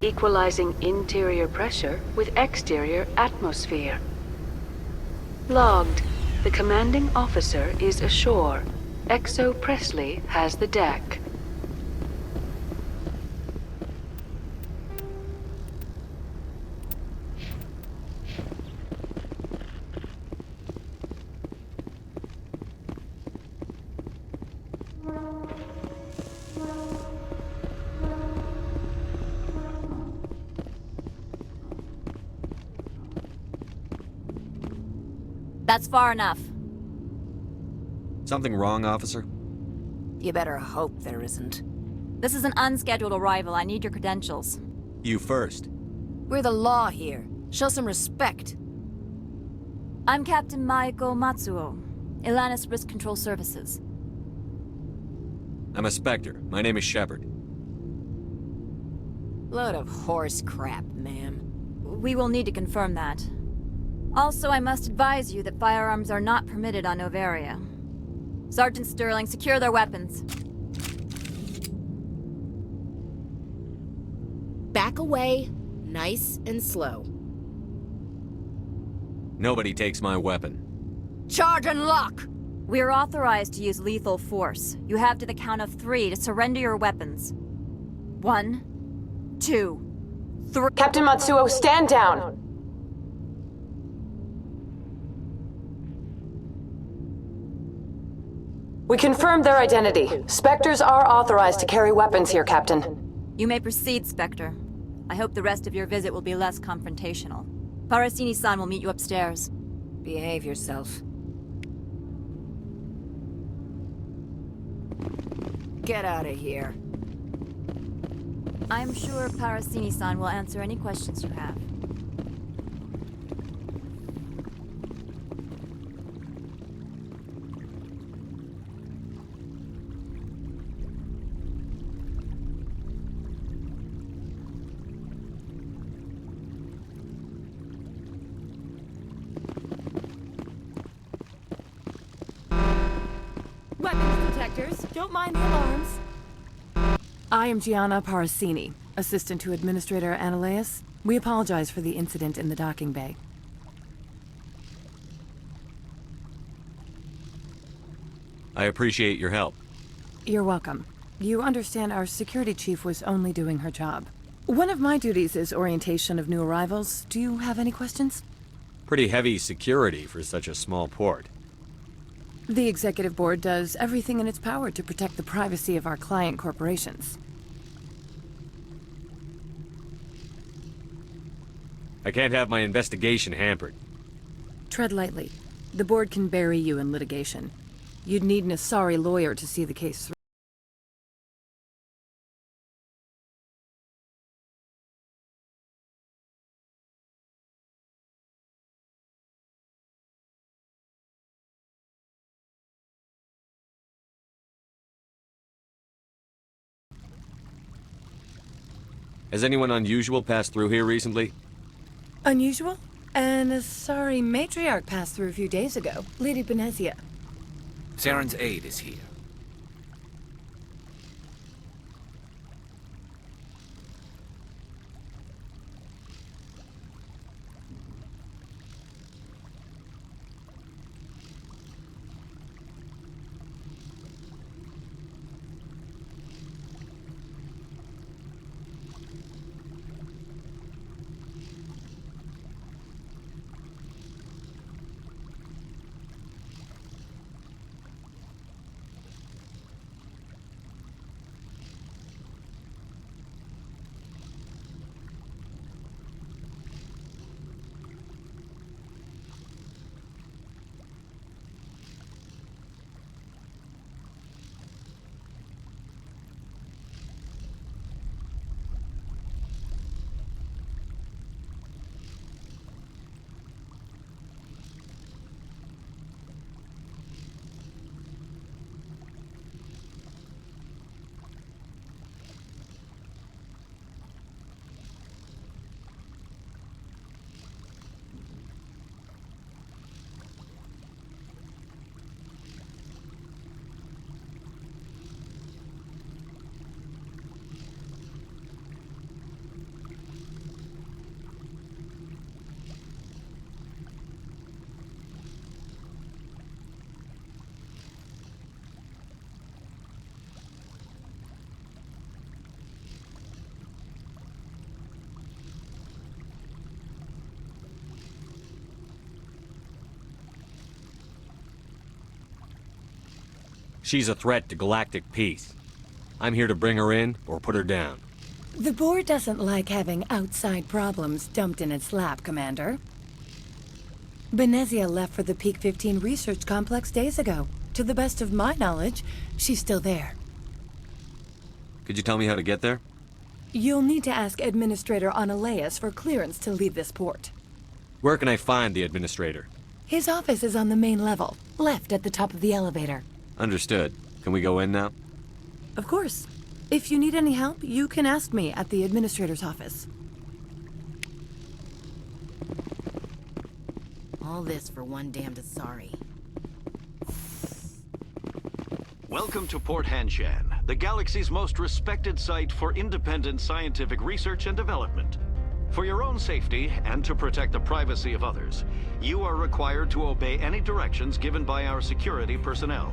equalizing interior pressure with exterior atmosphere. Logged. The commanding officer is ashore. Exo Presley has the deck. That's far enough. Something wrong, officer? You better hope there isn't. This is an unscheduled arrival. I need your credentials. You first. We're the law here. Show some respect. I'm Captain Maiko Matsuo, Ilanis Risk Control Services. I'm a Spectre. My name is Shepard. Load of horse crap, ma'am. We will need to confirm that. Also, I must advise you that firearms are not permitted on Noveria. Sergeant Sterling, secure their weapons. Back away, nice and slow. Nobody takes my weapon. Charge and lock! We are authorized to use lethal force. You have to the count of 3 to surrender your weapons. 1, 2, 3. Captain Matsuo, stand down! We confirmed their identity. Spectres are authorized to carry weapons here, Captain. You may proceed, Spectre. I hope the rest of your visit will be less confrontational. Parasini-san will meet you upstairs. Behave yourself. Get out of here. I'm sure Parasini-san will answer any questions you have. Weapons detectors, don't mind the alarms. I am Gianna Parasini, assistant to Administrator Ananias. We apologize for the incident in the docking bay. I appreciate your help. You're welcome. You understand our security chief was only doing her job. One of my duties is orientation of new arrivals. Do you have any questions? Pretty heavy security for such a small port. The executive board does everything in its power to protect the privacy of our client corporations. I can't have my investigation hampered. Tread lightly. The board can bury you in litigation. You'd need an Asari lawyer to see the case through. Has anyone unusual passed through here recently? Unusual? An Asari matriarch passed through a few days ago. Lady Benezia. Saren's aide is here. She's a threat to galactic peace. I'm here to bring her in or put her down. The board doesn't like having outside problems dumped in its lap, Commander. Benezia left for the Peak 15 research complex days ago. To the best of my knowledge, she's still there. Could you tell me how to get there? You'll need to ask Administrator Analeas for clearance to leave this port. Where can I find the administrator? His office is on the main level, left at the top of the elevator. Understood. Can we go in now? Of course. If you need any help, you can ask me at the Administrator's office. All this for one damned sorry. Welcome to Port Hanshan, the galaxy's most respected site for independent scientific research and development. For your own safety, and to protect the privacy of others, you are required to obey any directions given by our security personnel.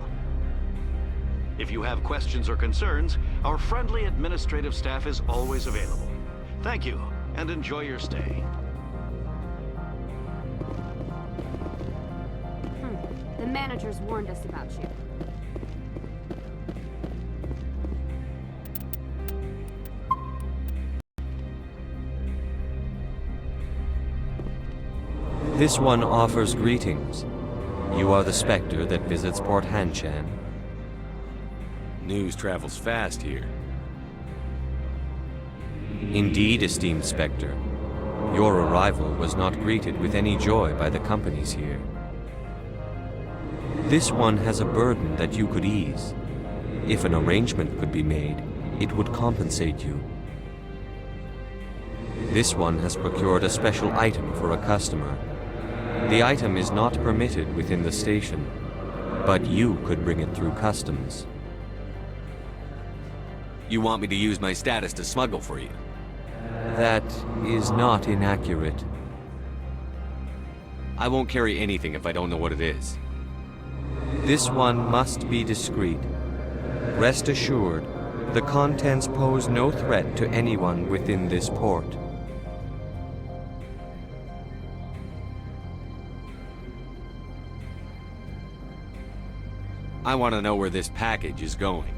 If you have questions or concerns, our friendly administrative staff is always available. Thank you, and enjoy your stay. The managers warned us about you. This one offers greetings. You are the Spectre that visits Port Hanshan. News travels fast here. Indeed, esteemed Spectre. Your arrival was not greeted with any joy by the companies here. This one has a burden that you could ease. If an arrangement could be made, it would compensate you. This one has procured a special item for a customer. The item is not permitted within the station, but you could bring it through customs. You want me to use my status to smuggle for you? That is not inaccurate. I won't carry anything if I don't know what it is. This one must be discreet. Rest assured, the contents pose no threat to anyone within this port. I want to know where this package is going.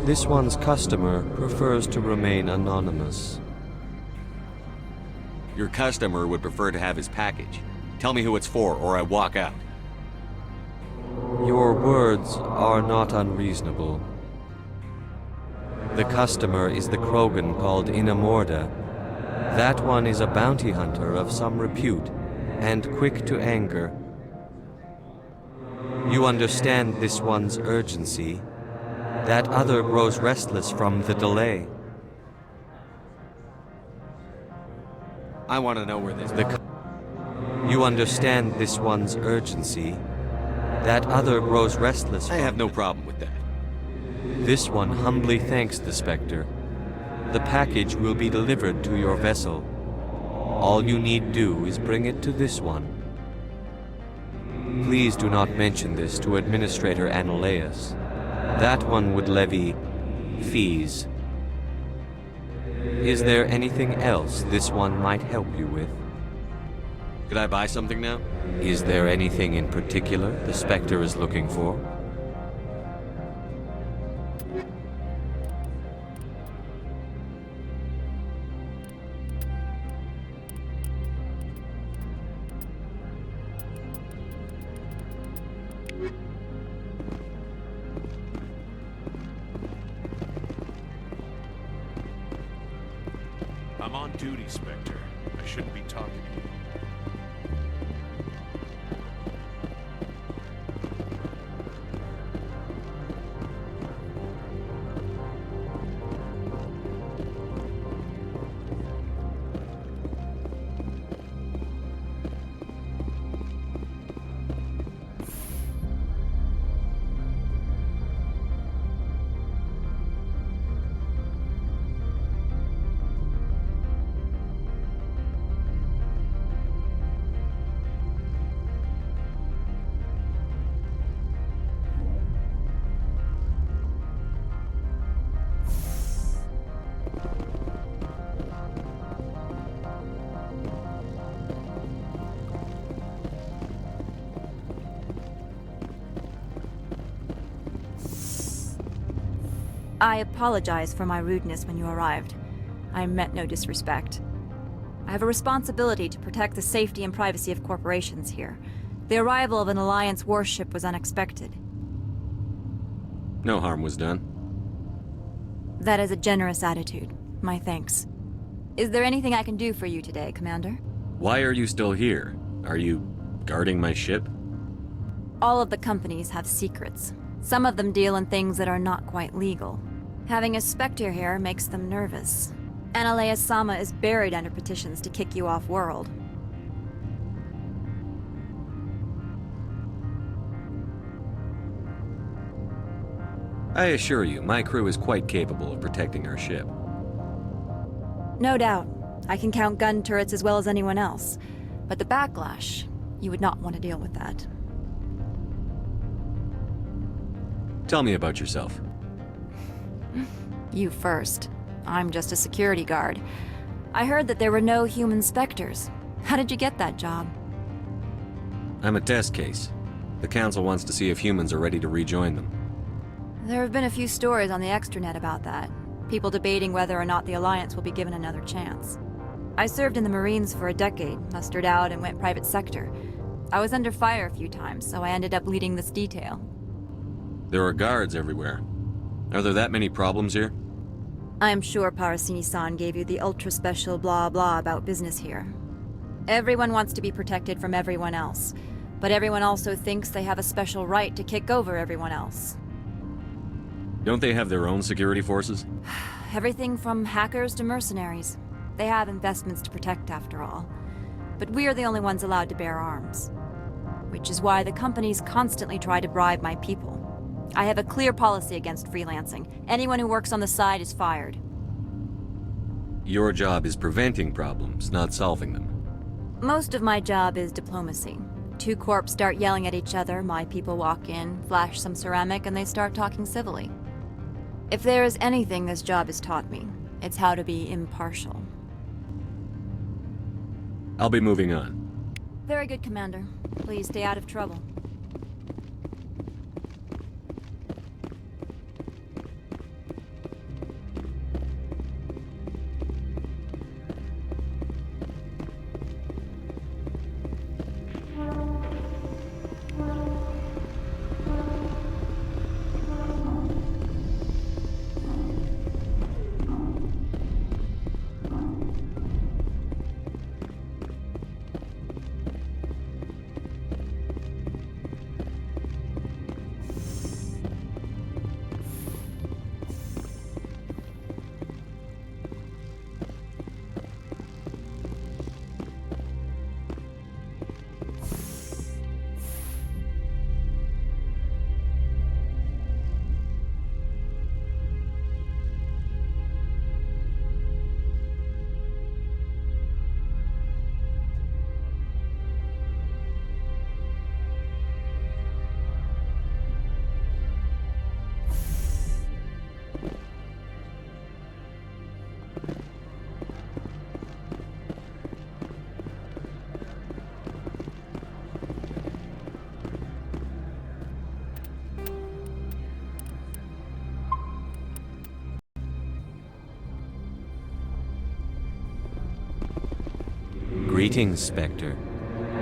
This one's customer prefers to remain anonymous. Your customer would prefer to have his package. Tell me who it's for, or I walk out. Your words are not unreasonable. The customer is the Krogan called Inamorda. That one is a bounty hunter of some repute, and quick to anger. You understand this one's urgency. That other grows restless from the delay. I want to know where this... You understand this one's urgency. That other grows restless I have no problem with that. This one humbly thanks the Spectre. The package will be delivered to your vessel. All you need do is bring it to this one. Please do not mention this to Administrator Analeas. That one would levy fees. Is there anything else this one might help you with? Could I buy something now? Is there anything in particular the Spectre is looking for? I'm on duty, Spectre. I shouldn't be talking to you. I apologize for my rudeness when you arrived. I meant no disrespect. I have a responsibility to protect the safety and privacy of corporations here. The arrival of an Alliance warship was unexpected. No harm was done. That is a generous attitude. My thanks. Is there anything I can do for you today, Commander? Why are you still here? Are you guarding my ship? All of the companies have secrets. Some of them deal in things that are not quite legal. Having a Spectre here makes them nervous. Analea-sama is buried under petitions to kick you off-world. I assure you, my crew is quite capable of protecting our ship. No doubt. I can count gun turrets as well as anyone else. But the backlash, you would not want to deal with that. Tell me about yourself. You first. I'm just a security guard. I heard that there were no human Spectres. How did you get that job? I'm a test case. The Council wants to see if humans are ready to rejoin them. There have been a few stories on the extranet about that. People debating whether or not the Alliance will be given another chance. I served in the Marines for a decade, mustered out and went private sector. I was under fire a few times, so I ended up leading this detail. There are guards everywhere. Are there that many problems here? I am sure Parasini-san gave you the ultra-special blah-blah about business here. Everyone wants to be protected from everyone else, but everyone also thinks they have a special right to kick over everyone else. Don't they have their own security forces? Everything from hackers to mercenaries. They have investments to protect, after all. But we are the only ones allowed to bear arms. Which is why the companies constantly try to bribe my people. I have a clear policy against freelancing. Anyone who works on the side is fired. Your job is preventing problems, not solving them. Most of my job is diplomacy. Two corps start yelling at each other, my people walk in, flash some ceramic, and they start talking civilly. If there is anything this job has taught me, it's how to be impartial. I'll be moving on. Very good, Commander. Please stay out of trouble. Greetings, Spectre.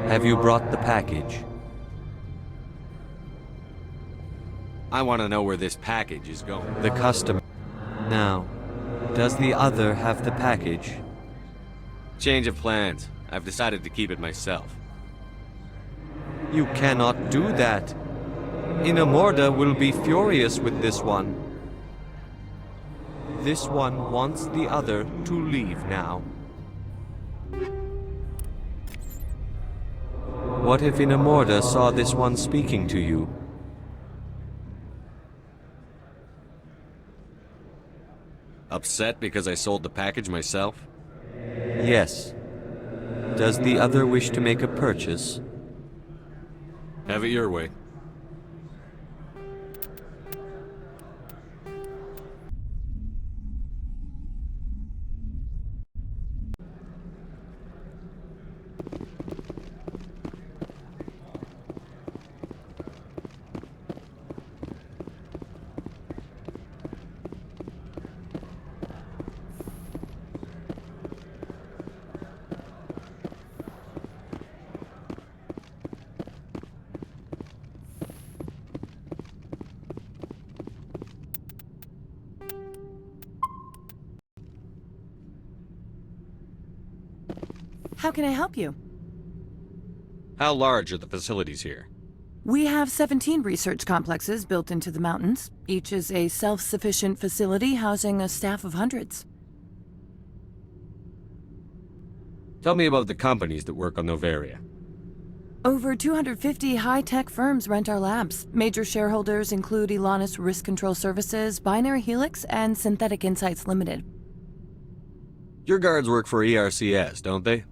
Have you brought the package? I want to know where this package is going. The customer. Now, does the other have the package? Change of plans. I've decided to keep it myself. You cannot do that. Inamorda will be furious with this one. This one wants the other to leave now. What if Inamorda saw this one speaking to you? Upset because I sold the package myself? Yes. Does the other wish to make a purchase? Have it your way. can I help you? How large are the facilities here? We have 17 research complexes built into the mountains. Each is a self-sufficient facility housing a staff of hundreds. Tell me about the companies that work on Noveria. Over 250 high-tech firms rent our labs. Major shareholders include Elanus Risk Control Services, Binary Helix, and Synthetic Insights Limited. Your guards work for ERCS, don't they?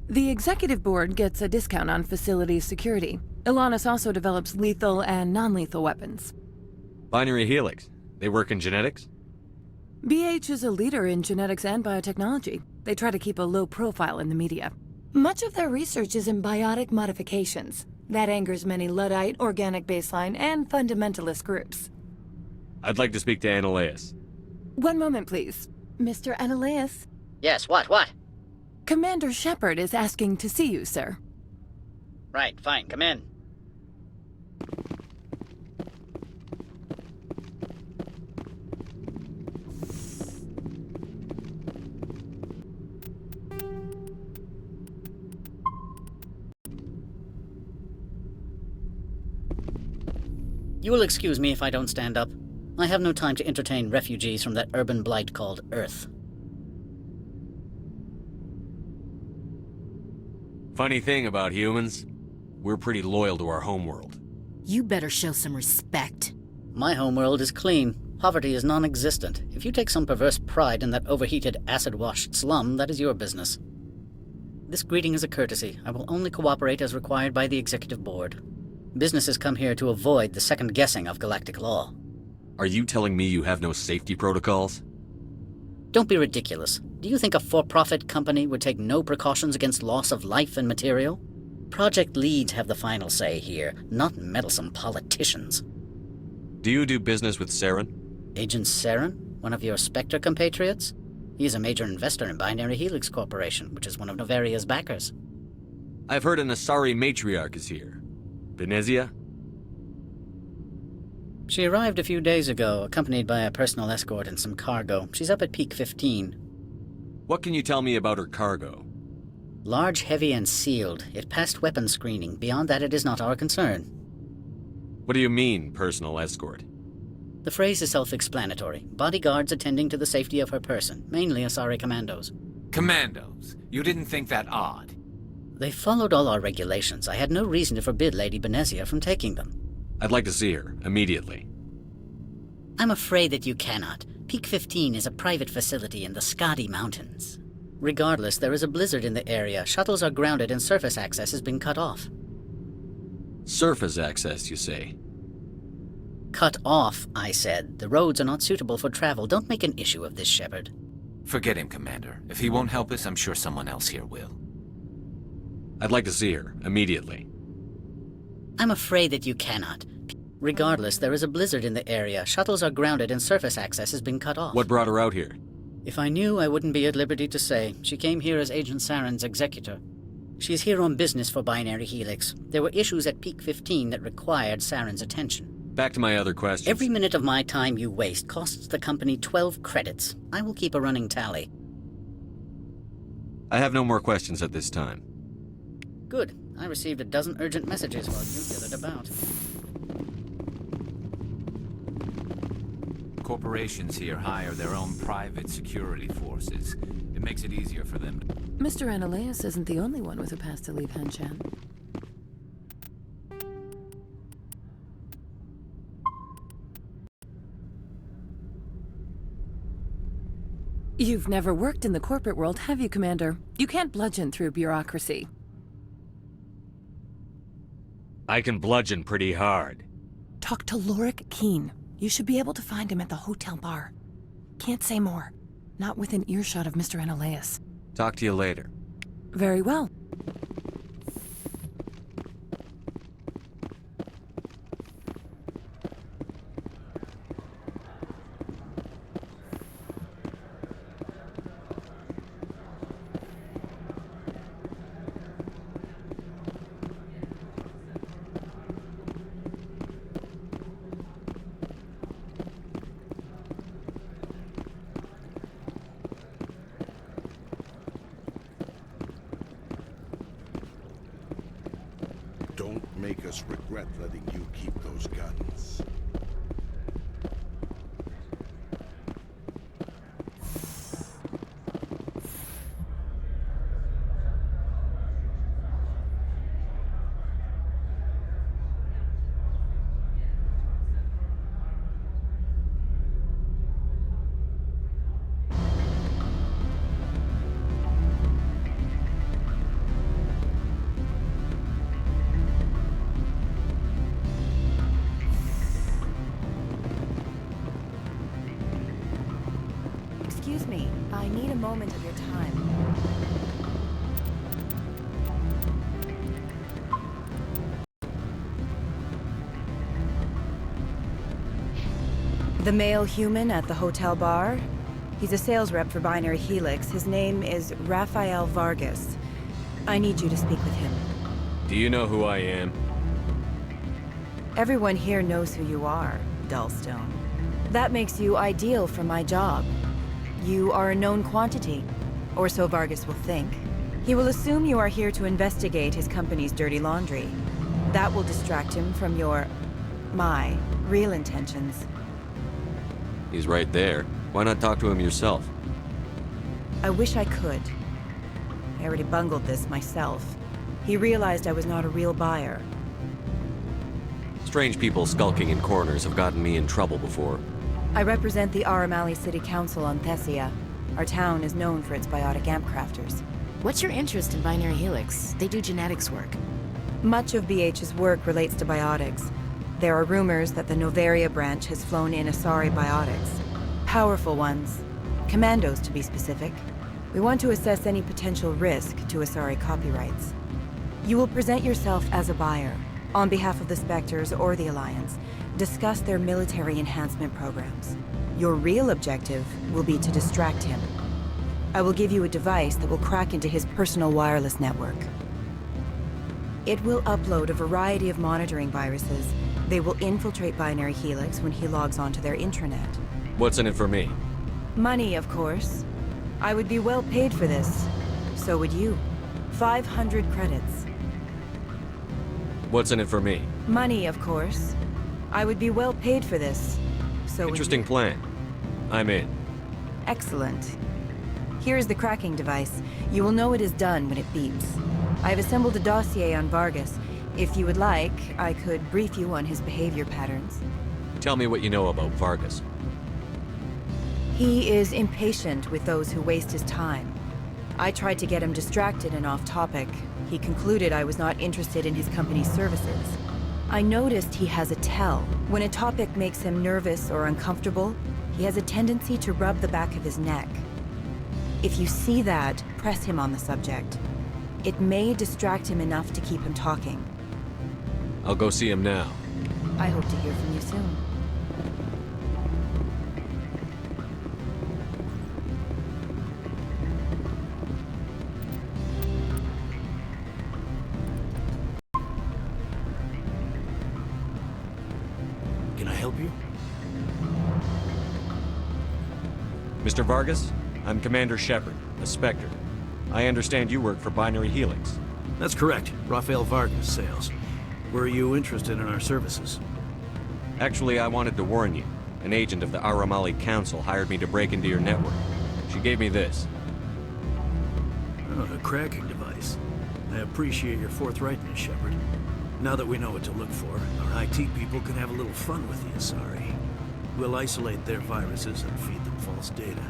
The executive board gets a discount on facility security. Elanus also develops lethal and non-lethal weapons. Binary Helix. They work in genetics? BH is a leader in genetics and biotechnology. They try to keep a low profile in the media. Much of their research is in biotic modifications. That angers many Luddite, organic baseline, and fundamentalist groups. I'd like to speak to Annaleus. One moment, please. Mr. Annaleus? Yes, what? Commander Shepard is asking to see you, sir. Right, fine, come in. You will excuse me if I don't stand up. I have no time to entertain refugees from that urban blight called Earth. Funny thing about humans, we're pretty loyal to our homeworld. You better show some respect. My homeworld is clean. Poverty is non-existent. If you take some perverse pride in that overheated, acid-washed slum, that is your business. This greeting is a courtesy. I will only cooperate as required by the Executive Board. Businesses come here to avoid the second-guessing of galactic law. Are you telling me you have no safety protocols? Don't be ridiculous. Do you think a for-profit company would take no precautions against loss of life and material? Project leads have the final say here, not meddlesome politicians. Do you do business with Saren? Agent Saren? One of your Spectre compatriots? He is a major investor in Binary Helix Corporation, which is one of Noveria's backers. I've heard an Asari matriarch is here. Benezia? She arrived a few days ago, accompanied by a personal escort and some cargo. She's up at Peak 15. What can you tell me about her cargo? Large, heavy, and sealed. It passed weapons screening. Beyond that, it is not our concern. What do you mean, personal escort? The phrase is self-explanatory. Bodyguards attending to the safety of her person, mainly Asari commandos. Commandos? You didn't think that odd? They followed all our regulations. I had no reason to forbid Lady Benezia from taking them. I'd like to see her, immediately. I'm afraid that you cannot. Peak 15 is a private facility in the Skadi Mountains. Regardless, there is a blizzard in the area. Shuttles are grounded and surface access has been cut off. Surface access, you say? Cut off, I said. The roads are not suitable for travel. Don't make an issue of this, Shepard. Forget him, Commander. If he won't help us, I'm sure someone else here will. I'd like to see her, immediately. I'm afraid that you cannot. Regardless, there is a blizzard in the area. Shuttles are grounded and surface access has been cut off. What brought her out here? If I knew, I wouldn't be at liberty to say. She came here as Agent Saren's executor. She's here on business for Binary Helix. There were issues at Peak 15 that required Saren's attention. Back to my other questions. Every minute of my time you waste costs the company 12 credits. I will keep a running tally. I have no more questions at this time. Good. I received a dozen urgent messages while you dithered about. Corporations here hire their own private security forces. It makes it easier for them. Mr. Annaleus isn't the only one with a pass to leave Hanshan. You've never worked in the corporate world, have you, Commander? You can't bludgeon through bureaucracy. I can bludgeon pretty hard. Talk to Lorik Keen. You should be able to find him at the hotel bar. Can't say more. Not within earshot of Mr. Annaleus. Talk to you later. Very well. make us regret letting you keep those guns. Excuse me, I need a moment of your time. The male human at the hotel bar? He's a sales rep for Binary Helix. His name is Rafael Vargas. I need you to speak with him. Do you know who I am? Everyone here knows who you are, Dullstone. That makes you ideal for my job. You are a known quantity, or so Vargas will think. He will assume you are here to investigate his company's dirty laundry. That will distract him from my real intentions. He's right there. Why not talk to him yourself? I wish I could. I already bungled this myself. He realized I was not a real buyer. Strange people skulking in corners have gotten me in trouble before. I represent the Aramali City Council on Thessia. Our town is known for its biotic amp crafters. What's your interest in Binary Helix? They do genetics work. Much of BH's work relates to biotics. There are rumors that the Novaria branch has flown in Asari biotics. Powerful ones. Commandos, to be specific. We want to assess any potential risk to Asari copyrights. You will present yourself as a buyer, on behalf of the Spectres or the Alliance. Discuss their military enhancement programs. Your real objective will be to distract him. I will give you a device that will crack into his personal wireless network. It will upload a variety of monitoring viruses. They will infiltrate Binary Helix when he logs onto their intranet. What's in it for me? Money, of course. I would be well paid for this. So would you. 500 credits. What's in it for me? Money, of course. I would be well paid for this. So interesting plan. I'm in. Excellent. Here is the cracking device. You will know it is done when it beeps. I have assembled a dossier on Vargas. If you would like, I could brief you on his behavior patterns. Tell me what you know about Vargas. He is impatient with those who waste his time. I tried to get him distracted and off topic. He concluded I was not interested in his company's services. I noticed he has a tell. When a topic makes him nervous or uncomfortable, he has a tendency to rub the back of his neck. If you see that, press him on the subject. It may distract him enough to keep him talking. I'll go see him now. I hope to hear from you soon. Can I help you? Mr. Vargas, I'm Commander Shepard, a Spectre. I understand you work for Binary Helix. That's correct. Rafael Vargas, sales. Were you interested in our services? Actually, I wanted to warn you. An agent of the Aramali Council hired me to break into your network. She gave me this. Oh, a cracking device. I appreciate your forthrightness, Shepard. Now that we know what to look for, our IT people can have a little fun with the Asari. We'll isolate their viruses and feed them false data.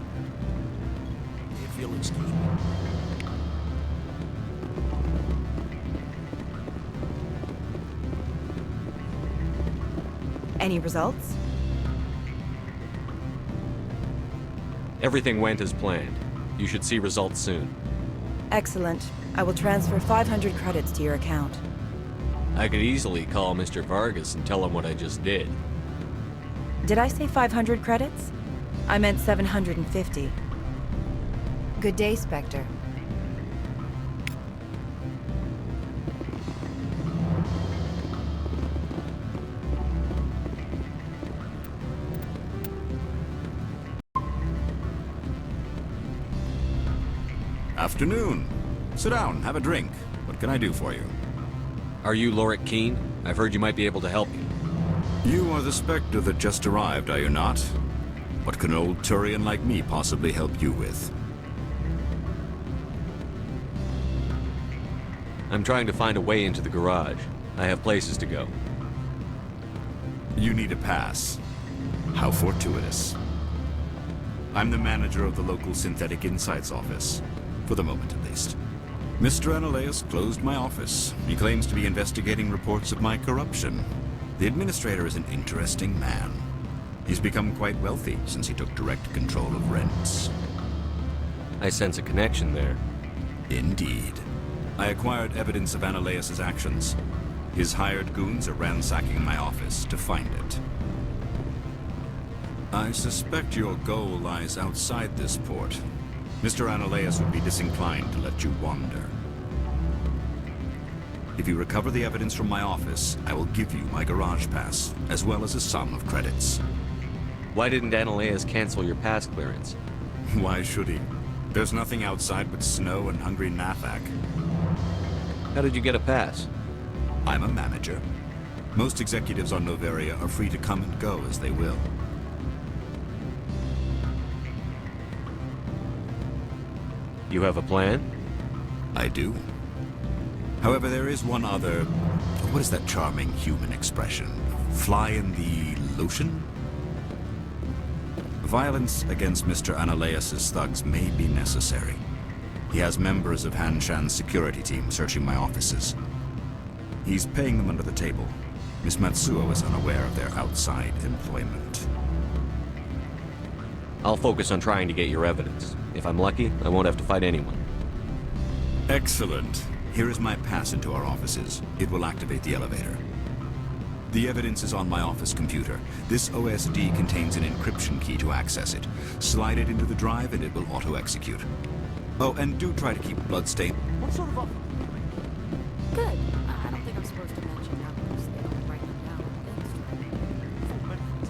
If you'll excuse me. Any results? Everything went as planned. You should see results soon. Excellent. I will transfer 500 credits to your account. I could easily call Mr. Vargas and tell him what I just did. Did I say 500 credits? I meant 750. Good day, Spectre. Afternoon. Sit down, have a drink. What can I do for you? Are you Lorik Keene? I've heard you might be able to help me. You are the Spectre that just arrived, are you not? What can an old Turian like me possibly help you with? I'm trying to find a way into the garage. I have places to go. You need a pass. How fortuitous. I'm the manager of the local Synthetic Insights office. For the moment, at least. Mr. Analaeus closed my office. He claims to be investigating reports of my corruption. The administrator is an interesting man. He's become quite wealthy since he took direct control of rents. I sense a connection there. Indeed. I acquired evidence of Analaeus' actions. His hired goons are ransacking my office to find it. I suspect your goal lies outside this port. Mr. Analaeus would be disinclined to let you wander. If you recover the evidence from my office, I will give you my garage pass, as well as a sum of credits. Why didn't Analaeus cancel your pass clearance? Why should he? There's nothing outside but snow and hungry Nathak. How did you get a pass? I'm a manager. Most executives on Noveria are free to come and go as they will. You have a plan? I do. However, there is one other... What is that charming human expression? Fly in the lotion? Violence against Mr. Analaeus' thugs may be necessary. He has members of Han Shan's security team searching my offices. He's paying them under the table. Miss Matsuo is unaware of their outside employment. I'll focus on trying to get your evidence. If I'm lucky, I won't have to fight anyone. Excellent. Here is my pass into our offices. It will activate the elevator. The evidence is on my office computer. This OSD contains an encryption key to access it. Slide it into the drive and it will auto-execute. Oh, and do try to keep Bloodstain. What sort of Good. I don't think I'm supposed to mention numbers. They don't write them down on things.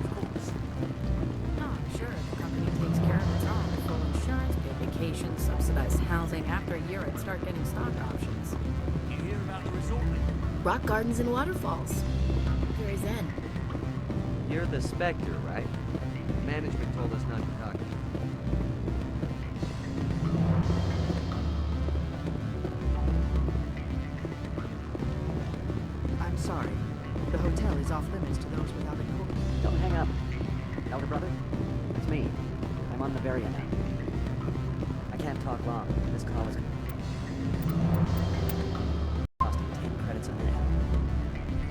Of course. No, sure. The company takes care of its own. Full insurance, paid vacations, subsidized housing. After a year, I'd start getting stock options. You hear about the resort? Rock gardens and waterfalls. Very zen. You're the Spectre, right? Management told us not to talk to you. I'm sorry. The hotel is off limits to those without a cook. Don't hang up. Elder brother, it's me. I'm on Noveria now. I can't talk long. This call is costing 10 credits a minute.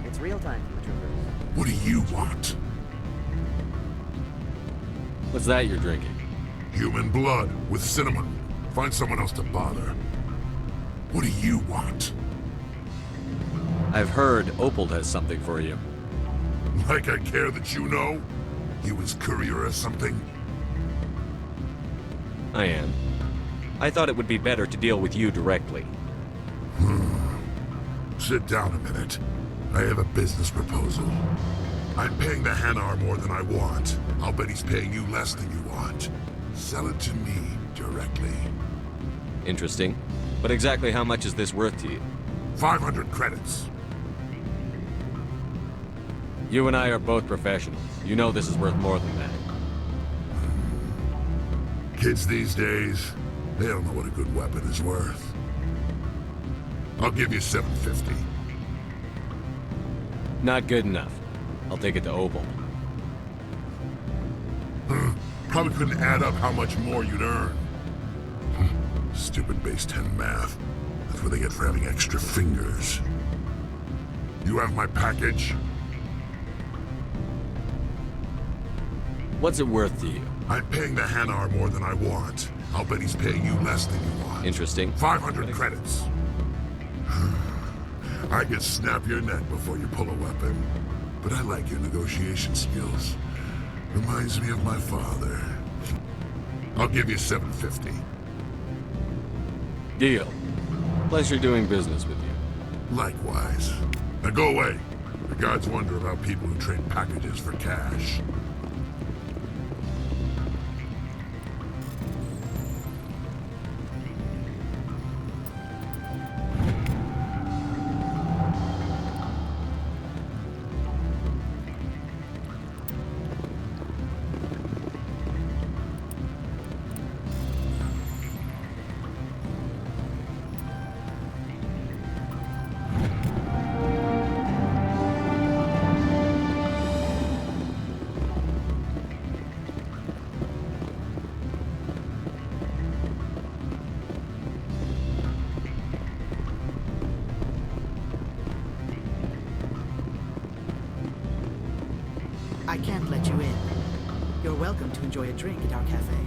It's real time for the troopers. What do you want? What's that you're drinking? Human blood with cinnamon. Find someone else to bother. What do you want? I've heard Opal has something for you. Like I care that you know? You his courier or something? I am. I thought it would be better to deal with you directly. Sit down a minute. I have a business proposal. I'm paying the Hanar more than I want. I'll bet he's paying you less than you want. Sell it to me directly. Interesting. But exactly how much is this worth to you? 500 credits. You and I are both professionals. You know this is worth more than that. Kids these days, they don't know what a good weapon is worth. I'll give you 750. Not good enough. I'll take it to Opal. Probably couldn't add up how much more you'd earn. Stupid base 10 math. That's what they get for having extra fingers. You have my package? What's it worth to you? I'm paying the Hanar more than I want. I'll bet he's paying you less than you want. Interesting. 500 credits. I could snap your neck before you pull a weapon. But I like your negotiation skills. Reminds me of my father. I'll give you 750. Deal. Pleasure doing business with you. Likewise. Now go away. The gods wonder about people who trade packages for cash. welcome to enjoy a drink at our cafe.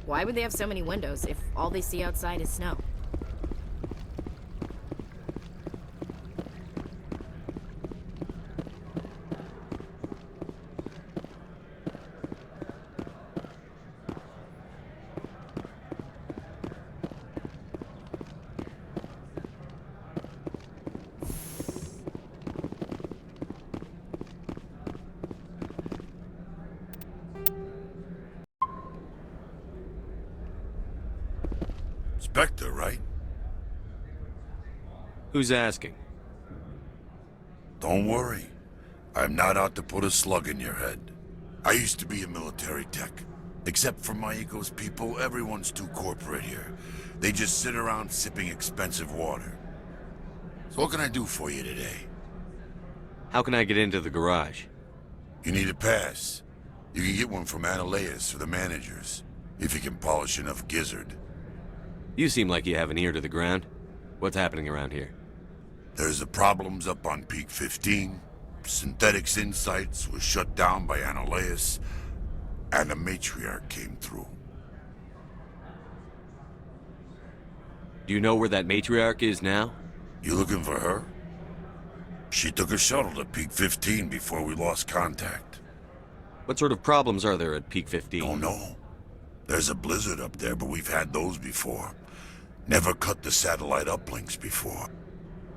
Why would they have so many windows if all they see outside is snow? Spectre, right? Who's asking? Don't worry. I'm not out to put a slug in your head. I used to be a military tech. Except for my ego's people, everyone's too corporate here. They just sit around sipping expensive water. So what can I do for you today? How can I get into the garage? You need a pass. You can get one from Analeas or the managers, if you can polish enough gizzard. You seem like you have an ear to the ground. What's happening around here? There's the problems up on Peak 15. Synthetics Insights was shut down by Analeas, and the matriarch came through. Do you know where that matriarch is now? You looking for her? She took a shuttle to Peak 15 before we lost contact. What sort of problems are there at Peak 15? Don't know. There's a blizzard up there, but we've had those before. Never cut the satellite uplinks before.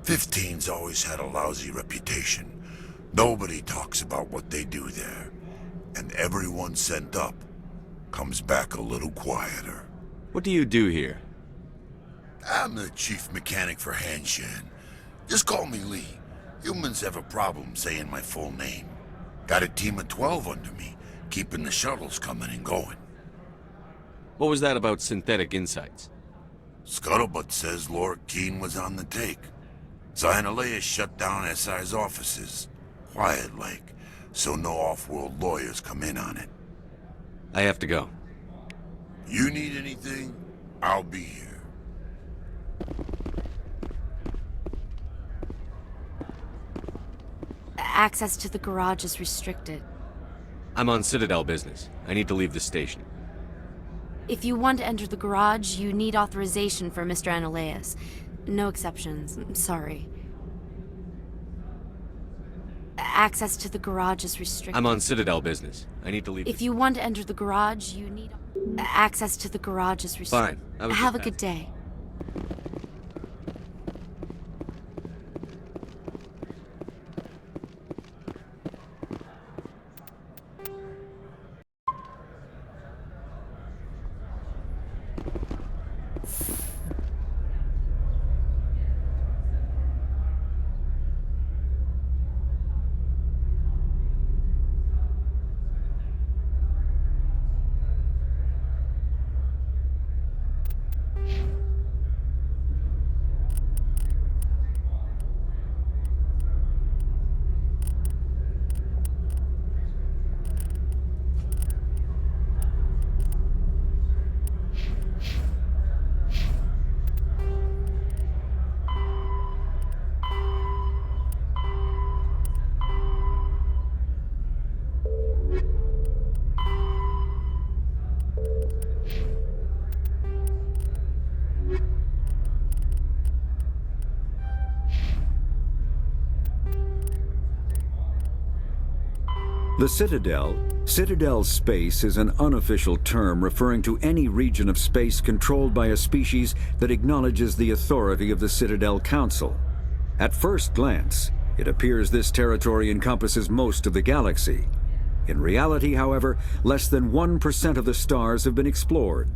15's always had a lousy reputation. Nobody talks about what they do there. And everyone sent up comes back a little quieter. What do you do here? I'm the chief mechanic for Hanshan. Just call me Lee. Humans have a problem saying my full name. Got a team of 12 under me, keeping the shuttles coming and going. What was that about Synthetic Insights? Scuttlebutt says Lord Keene was on the take. Analeas shut down SI's offices. Quiet-like, so no off-world lawyers come in on it. I have to go. You need anything, I'll be here. Access to the garage is restricted. I'm on Citadel business. I need to leave the station. If you want to enter the garage, you need authorization for Mr. Analeas. No exceptions. I'm sorry. Access to the garage is restricted. I'm on Citadel business. I need to leave. If you want to enter the garage, you need... Access to the garage is restricted. Fine. Have a good day. The Citadel space is an unofficial term referring to any region of space controlled by a species that acknowledges the authority of the Citadel Council. At first glance, it appears this territory encompasses most of the galaxy. In reality, however, less than 1% of the stars have been explored.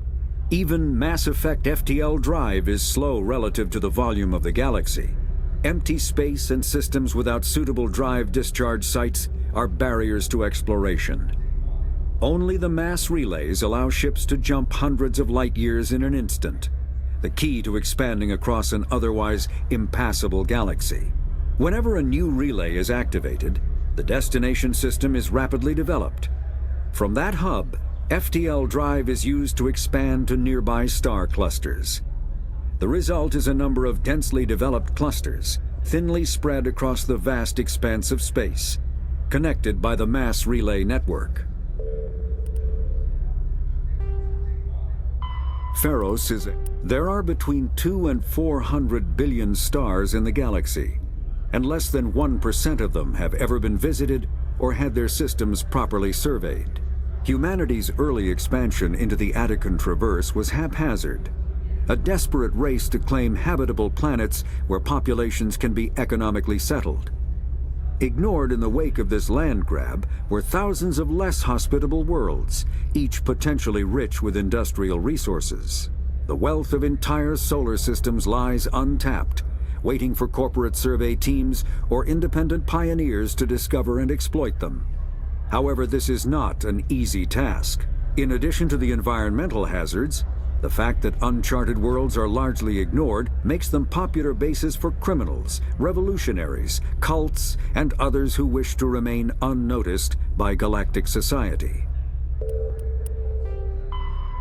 Even Mass Effect FTL drive is slow relative to the volume of the galaxy. Empty space and systems without suitable drive discharge sites are barriers to exploration. Only the mass relays allow ships to jump hundreds of light years in an instant, the key to expanding across an otherwise impassable galaxy. Whenever a new relay is activated, the destination system is rapidly developed. From that hub, FTL drive is used to expand to nearby star clusters. The result is a number of densely developed clusters, thinly spread across the vast expanse of space, connected by the mass relay network. Pharos is There are between 200 and 400 billion stars in the galaxy, and less than 1% of them have ever been visited or had their systems properly surveyed. Humanity's early expansion into the Attican Traverse was haphazard, a desperate race to claim habitable planets where populations can be economically settled. Ignored in the wake of this land grab were thousands of less hospitable worlds, each potentially rich with industrial resources. The wealth of entire solar systems lies untapped, waiting for corporate survey teams or independent pioneers to discover and exploit them. However, this is not an easy task. In addition to the environmental hazards, the fact that uncharted worlds are largely ignored makes them popular bases for criminals, revolutionaries, cults, and others who wish to remain unnoticed by galactic society.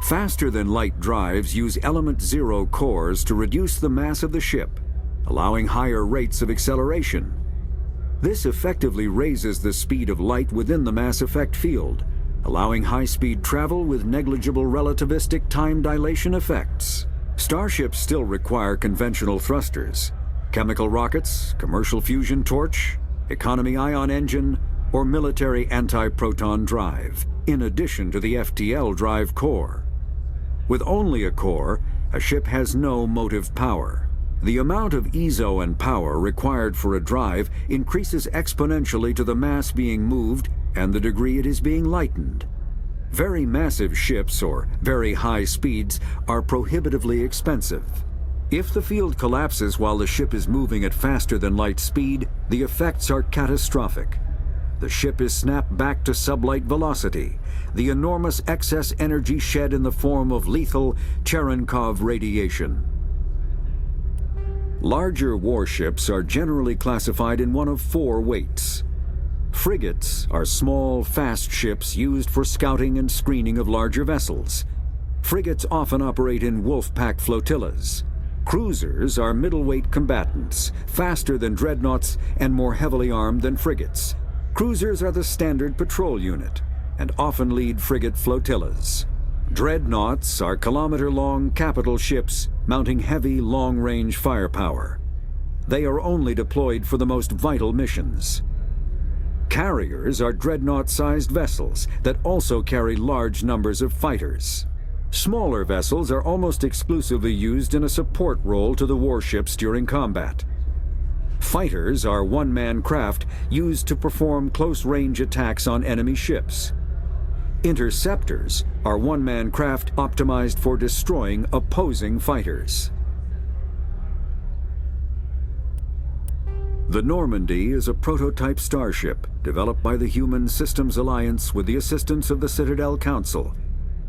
Faster-than-light drives use element zero cores to reduce the mass of the ship, allowing higher rates of acceleration. This effectively raises the speed of light within the mass effect field, allowing high-speed travel with negligible relativistic time dilation effects. Starships still require conventional thrusters, chemical rockets, commercial fusion torch, economy ion engine, or military anti-proton drive, in addition to the FTL drive core. With only a core, a ship has no motive power. The amount of ESO and power required for a drive increases exponentially to the mass being moved and the degree it is being lightened. Very massive ships, or very high speeds, are prohibitively expensive. If the field collapses while the ship is moving at faster than light speed, the effects are catastrophic. The ship is snapped back to sublight velocity, the enormous excess energy shed in the form of lethal Cherenkov radiation. Larger warships are generally classified in one of four weights. Frigates are small, fast ships used for scouting and screening of larger vessels. Frigates often operate in wolf-pack flotillas. Cruisers are middleweight combatants, faster than dreadnoughts and more heavily armed than frigates. Cruisers are the standard patrol unit and often lead frigate flotillas. Dreadnoughts are kilometer-long capital ships mounting heavy, long-range firepower. They are only deployed for the most vital missions. Carriers are dreadnought-sized vessels that also carry large numbers of fighters. Smaller vessels are almost exclusively used in a support role to the warships during combat. Fighters are one-man craft used to perform close-range attacks on enemy ships. Interceptors are one-man craft optimized for destroying opposing fighters. The Normandy is a prototype starship developed by the Human Systems Alliance with the assistance of the Citadel Council.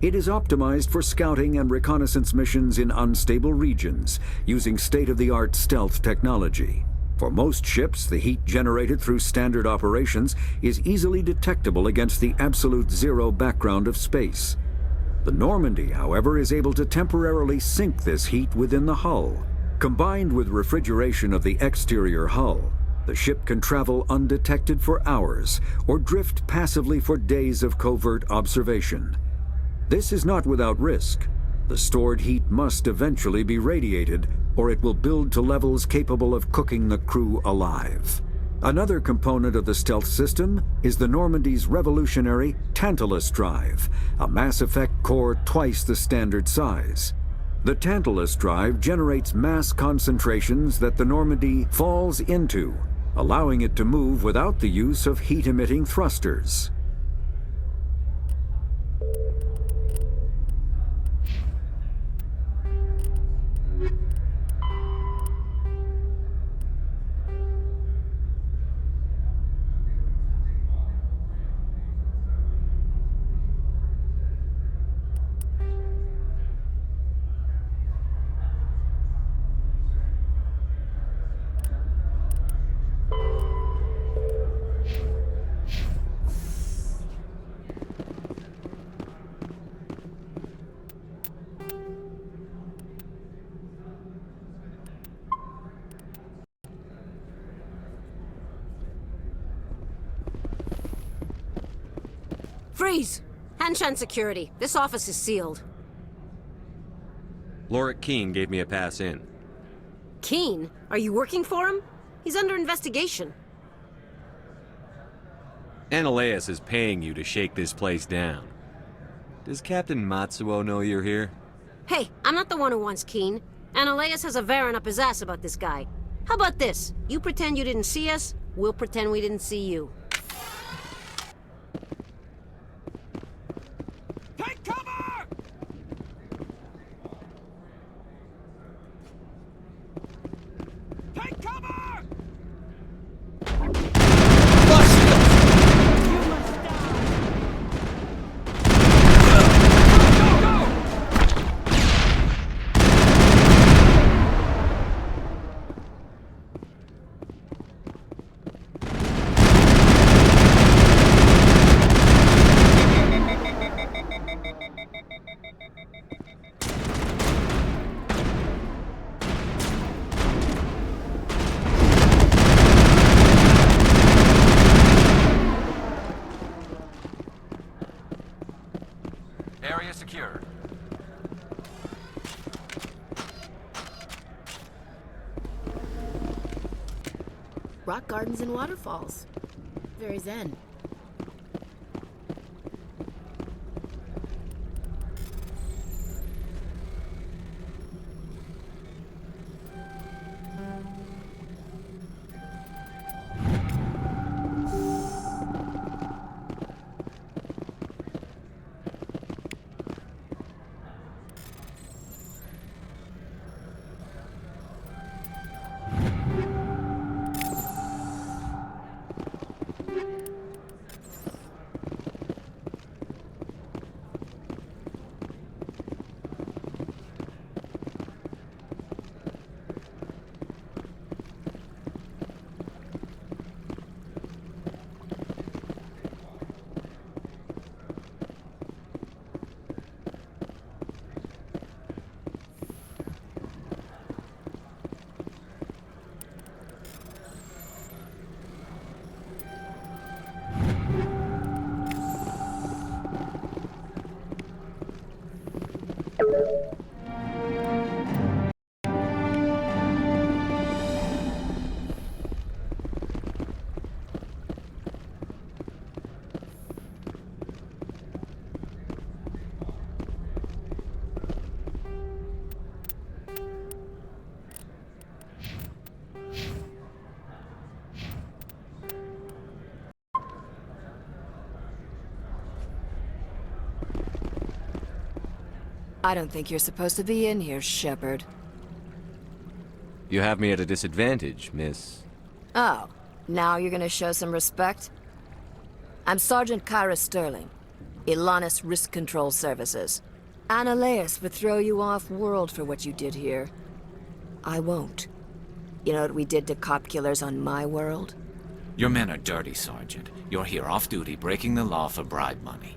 It is optimized for scouting and reconnaissance missions in unstable regions using state-of-the-art stealth technology. For most ships, the heat generated through standard operations is easily detectable against the absolute zero background of space. The Normandy, however, is able to temporarily sink this heat within the hull. Combined with refrigeration of the exterior hull, the ship can travel undetected for hours or drift passively for days of covert observation. This is not without risk. The stored heat must eventually be radiated, or it will build to levels capable of cooking the crew alive. Another component of the stealth system is the Normandy's revolutionary Tantalus drive, a Mass Effect core twice the standard size. The Tantalus drive generates mass concentrations that the Normandy falls into, allowing it to move without the use of heat-emitting thrusters. Freeze! Hanshan security. This office is sealed. Lorik Keene gave me a pass in. Keene? Are you working for him? He's under investigation. Ananias is paying you to shake this place down. Does Captain Matsuo know you're here? Hey, I'm not the one who wants Keene. Ananias has a Varen up his ass about this guy. How about this? You pretend you didn't see us, we'll pretend we didn't see you. Take cover! Take cover! Area secure. Rock gardens and waterfalls. Very zen. I don't think you're supposed to be in here, Shepard. You have me at a disadvantage, miss. Oh, now you're gonna show some respect? I'm Sergeant Kyra Sterling, Ilanis Risk Control Services. Ananias would throw you off-world for what you did here. I won't. You know what we did to cop killers on my world? Your men are dirty, Sergeant. You're here off-duty, breaking the law for bribe money.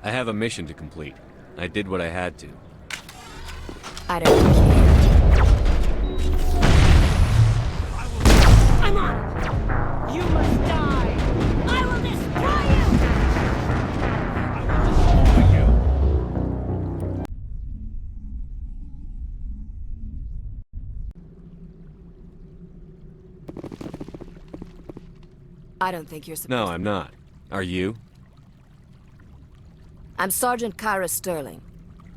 I have a mission to complete. I did what I had to. I don't care. I'm on! You must die! I will destroy you! I don't think you're supposed No, I'm not. Are you? I'm Sergeant Kyra Sterling.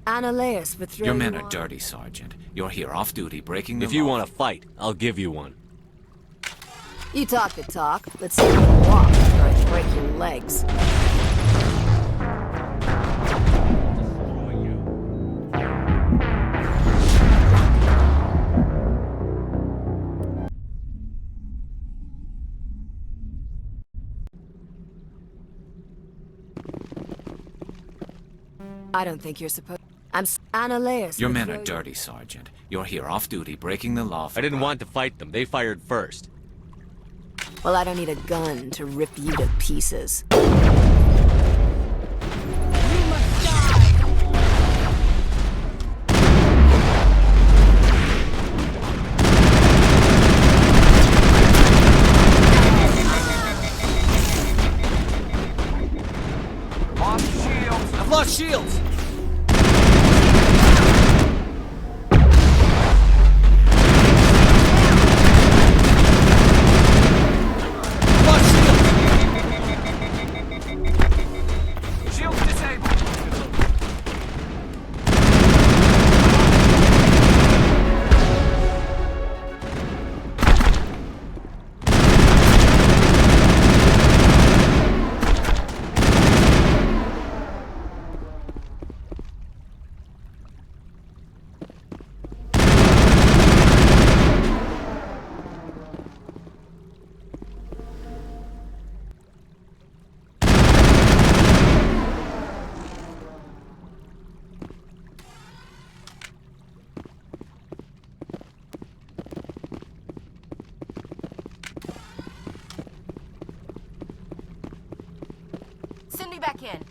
Ananias would throw Your you men are on- dirty, Sergeant. You're here off duty, breaking the If you law. want to fight, I'll give you one. You talk the talk. Let's see if you can walk after I break your legs. I don't think you're supposed. I'm Ananias. Your would men throw are you- dirty, Sergeant. You're here off duty, breaking the law. I didn't want to fight them. They fired first. Well, I don't need a gun to rip you to pieces. I've lost shields! Shields disabled! Send me back in.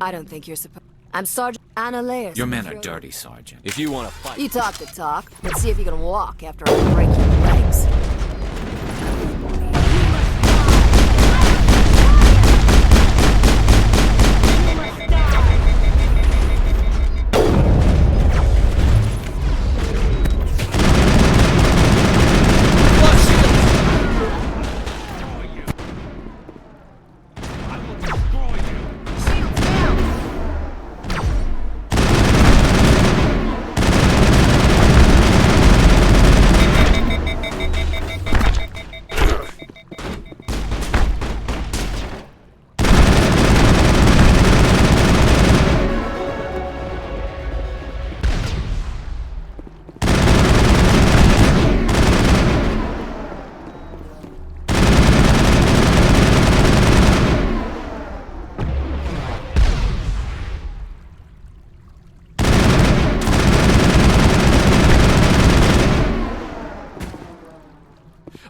I don't think you're supposed. I'm Sergeant Ananias. Your would men throw are you- dirty, Sergeant. If you want to fight... You talk the talk. Let's see if you can walk after I break your legs.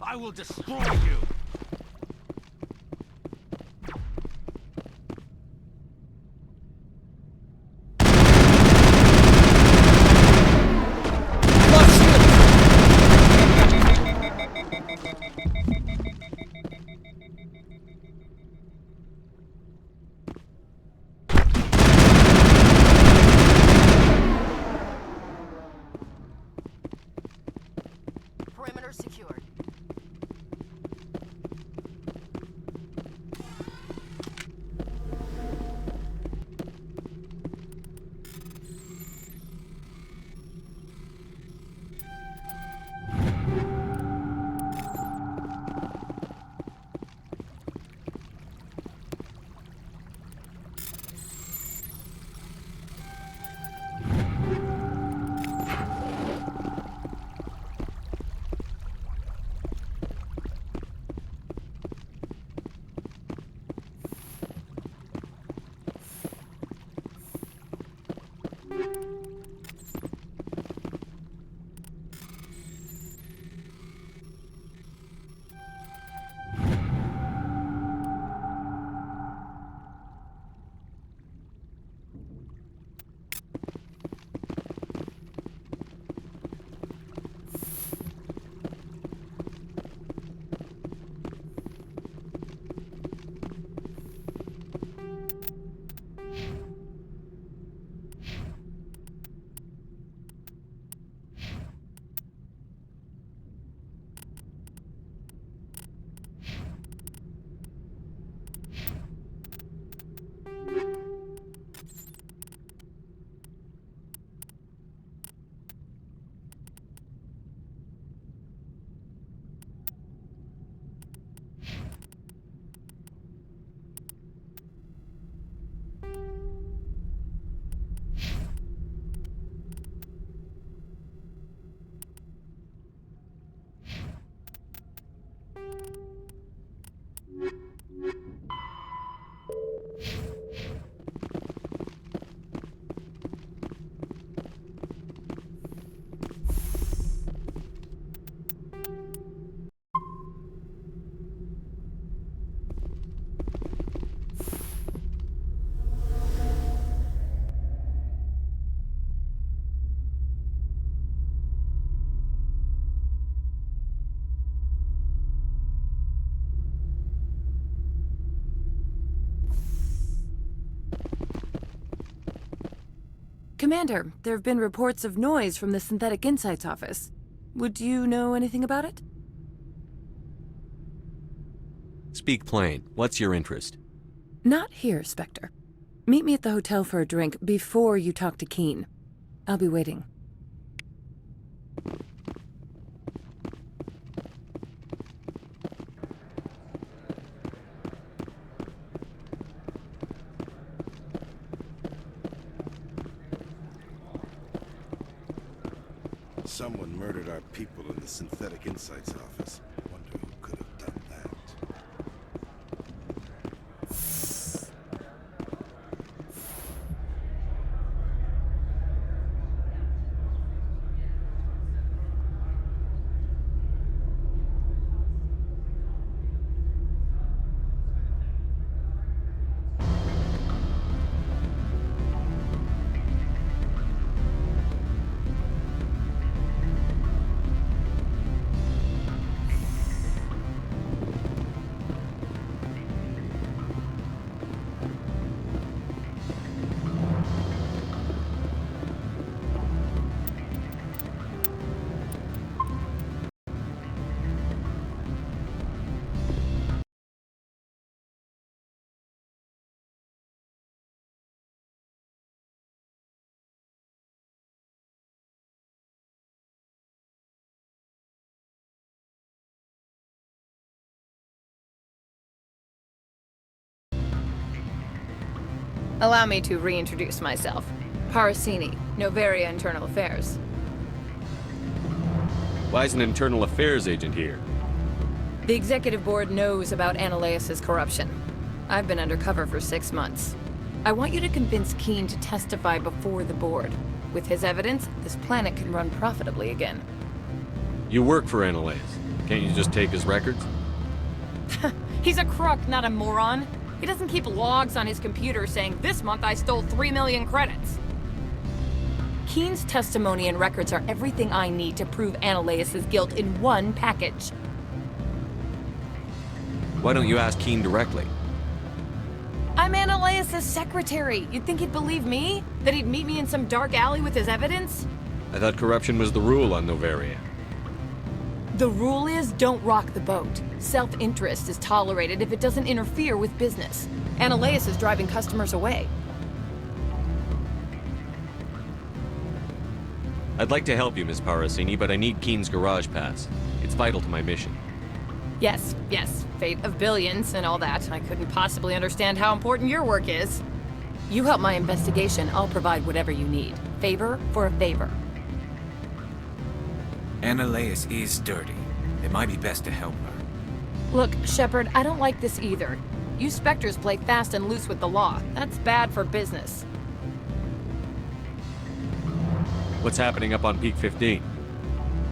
I will destroy you! Perimeter secured. Commander, there have been reports of noise from the Synthetic Insights office. Would you know anything about it? Speak plain. What's your interest? Not here, Spectre. Meet me at the hotel for a drink before you talk to Keen. I'll be waiting. Someone murdered our people in the Synthetic Insights office. Wonder who could have done that. Allow me to reintroduce myself. Parasini, Novaria Internal Affairs. Why is an internal affairs agent here? The executive board knows about Ananias' corruption. I've been undercover for 6 months. I want you to convince Keen to testify before the board. With his evidence, this planet can run profitably again. You work for Ananias. Can't you just take his records? He's a crook, not a moron. He doesn't keep logs on his computer saying, "This month I stole 3 million credits." Keen's testimony and records are everything I need to prove Ananias' guilt in one package. Why don't you ask Keen directly? I'm Ananias' secretary. You'd think he'd believe me? That he'd meet me in some dark alley with his evidence? I thought corruption was the rule on Novaria. The rule is, don't rock the boat. Self-interest is tolerated if it doesn't interfere with business. Ananias is driving customers away. I'd like to help you, Miss Parasini, but I need Keen's garage pass. It's vital to my mission. Yes, fate of billions and all that. I couldn't possibly understand how important your work is. You help my investigation, I'll provide whatever you need. Favor for a favor. Ananias is dirty. It might be best to help her. Look, Shepard, I don't like this either. You Spectres play fast and loose with the law. That's bad for business. What's happening up on Peak 15?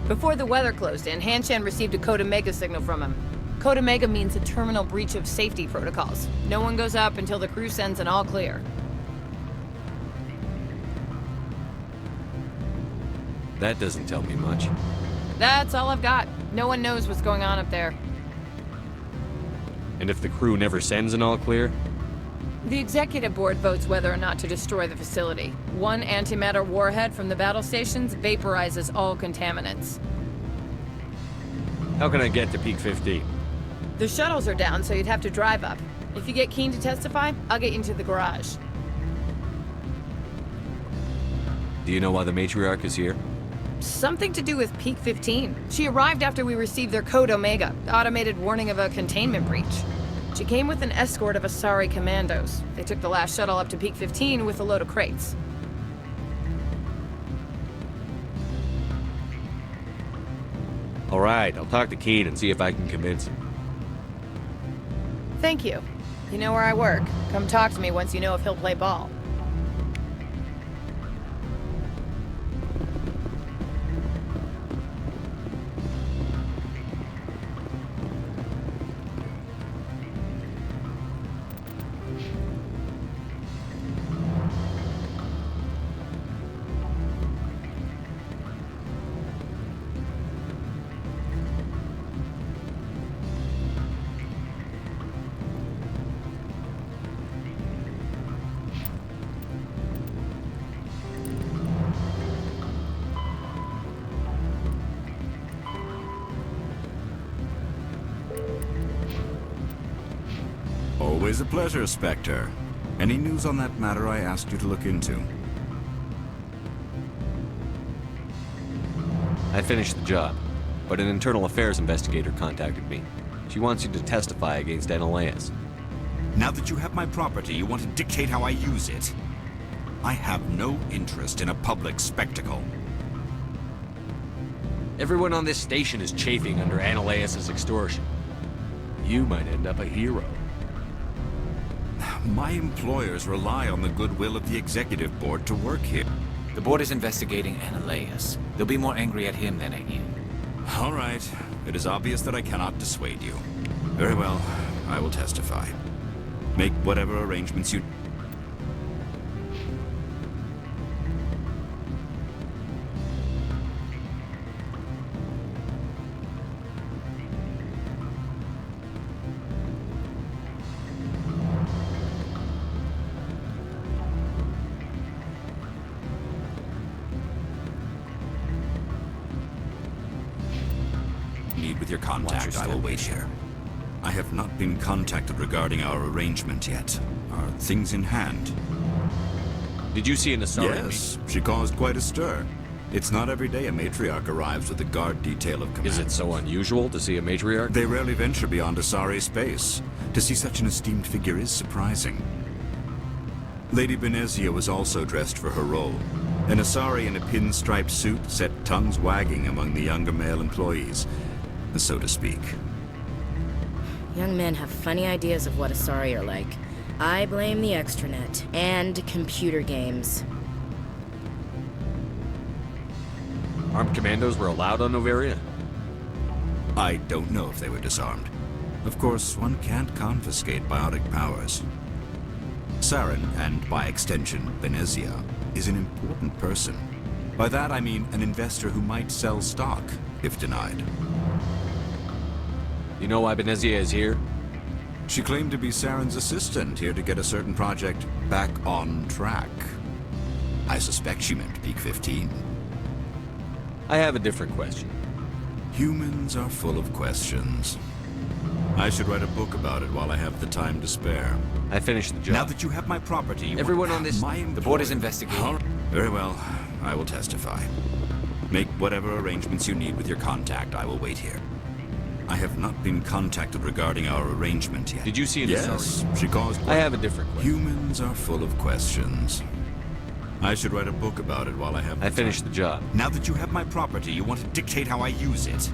Before the weather closed in, Hanshan received a Code Omega signal from him. Code Omega means a terminal breach of safety protocols. No one goes up until the crew sends an all clear. That doesn't tell me much. That's all I've got. No one knows what's going on up there. And if the crew never sends an all clear? The executive board votes whether or not to destroy the facility. One antimatter warhead from the battle stations vaporizes all contaminants. How can I get to Peak 15? The shuttles are down, so you'd have to drive up. If you get Keen to testify, I'll get you into the garage. Do you know why the matriarch is here? Something to do with Peak 15. She arrived after we received their Code Omega, automated warning of a containment breach. She came with an escort of Asari commandos. They took the last shuttle up to Peak 15 with a load of crates. All right, I'll talk to Keen and see if I can convince him. Thank you. You know where I work. Come talk to me once you know if he'll play ball. Always a pleasure, Spectre. Any news on that matter I asked you to look into? I finished the job, but an internal affairs investigator contacted me. She wants you to testify against Analeus. Now that you have my property, you want to dictate how I use it? I have no interest in a public spectacle. Everyone on this station is chafing under Analeus' extortion. You might end up a hero. My employers rely on the goodwill of the executive board to work here. The board is investigating Analeus. They'll be more angry at him than at you. All right. It is obvious that I cannot dissuade you. Very well. I will testify. Make whatever arrangements you... need with your contact. I will wait here. I have not been contacted regarding our arrangement yet. Are things in hand? Did you see an Asari? Yes, she caused quite a stir. It's not every day a matriarch arrives with a guard detail of command. Is it so unusual to see a matriarch? They rarely venture beyond Asari space. To see such an esteemed figure is surprising. Lady Benezia was also dressed for her role. An Asari in a pinstriped suit set tongues wagging among the younger male employees, so to speak. Young men have funny ideas of what Asari are like. I blame the extranet and computer games. Armed commandos were allowed on Noveria? I don't know if they were disarmed. Of course, one can't confiscate biotic powers. Saren, and by extension, Benezia, is an important person. By that I mean an investor who might sell stock, if denied. You know why Benezia is here? She claimed to be Saren's assistant, here to get a certain project back on track. I suspect she meant Peak 15. I have a different question. Humans are full of questions. I should write a book about it while I have the time to spare. I finished the job. Now that you have my property, everyone on this... The board is investigating. Very well. I will testify. Make whatever arrangements you need with your contact. I will wait here. I have not been contacted regarding our arrangement yet. Did you see an Yes, she caused... I have a different question. Humans are full of questions. I should write a book about it while I have... I finished the job. Now that you have my property, you want to dictate how I use it.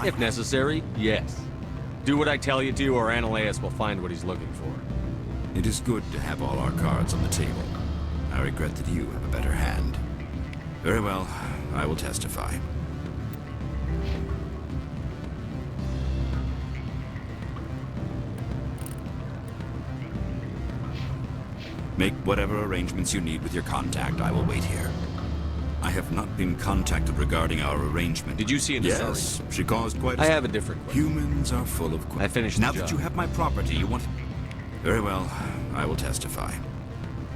If necessary, yes. Do what I tell you to, or Analeus will find what he's looking for. It is good to have all our cards on the table. I regret that you have a better hand. Very well, I will testify. Make whatever arrangements you need with your contact. I will wait here. I have not been contacted regarding our arrangement. Did you see an Yes, she caused quite a... I have a different question. Humans are full of... I finished the Now job. that you have my property, you want... Very well, I will testify.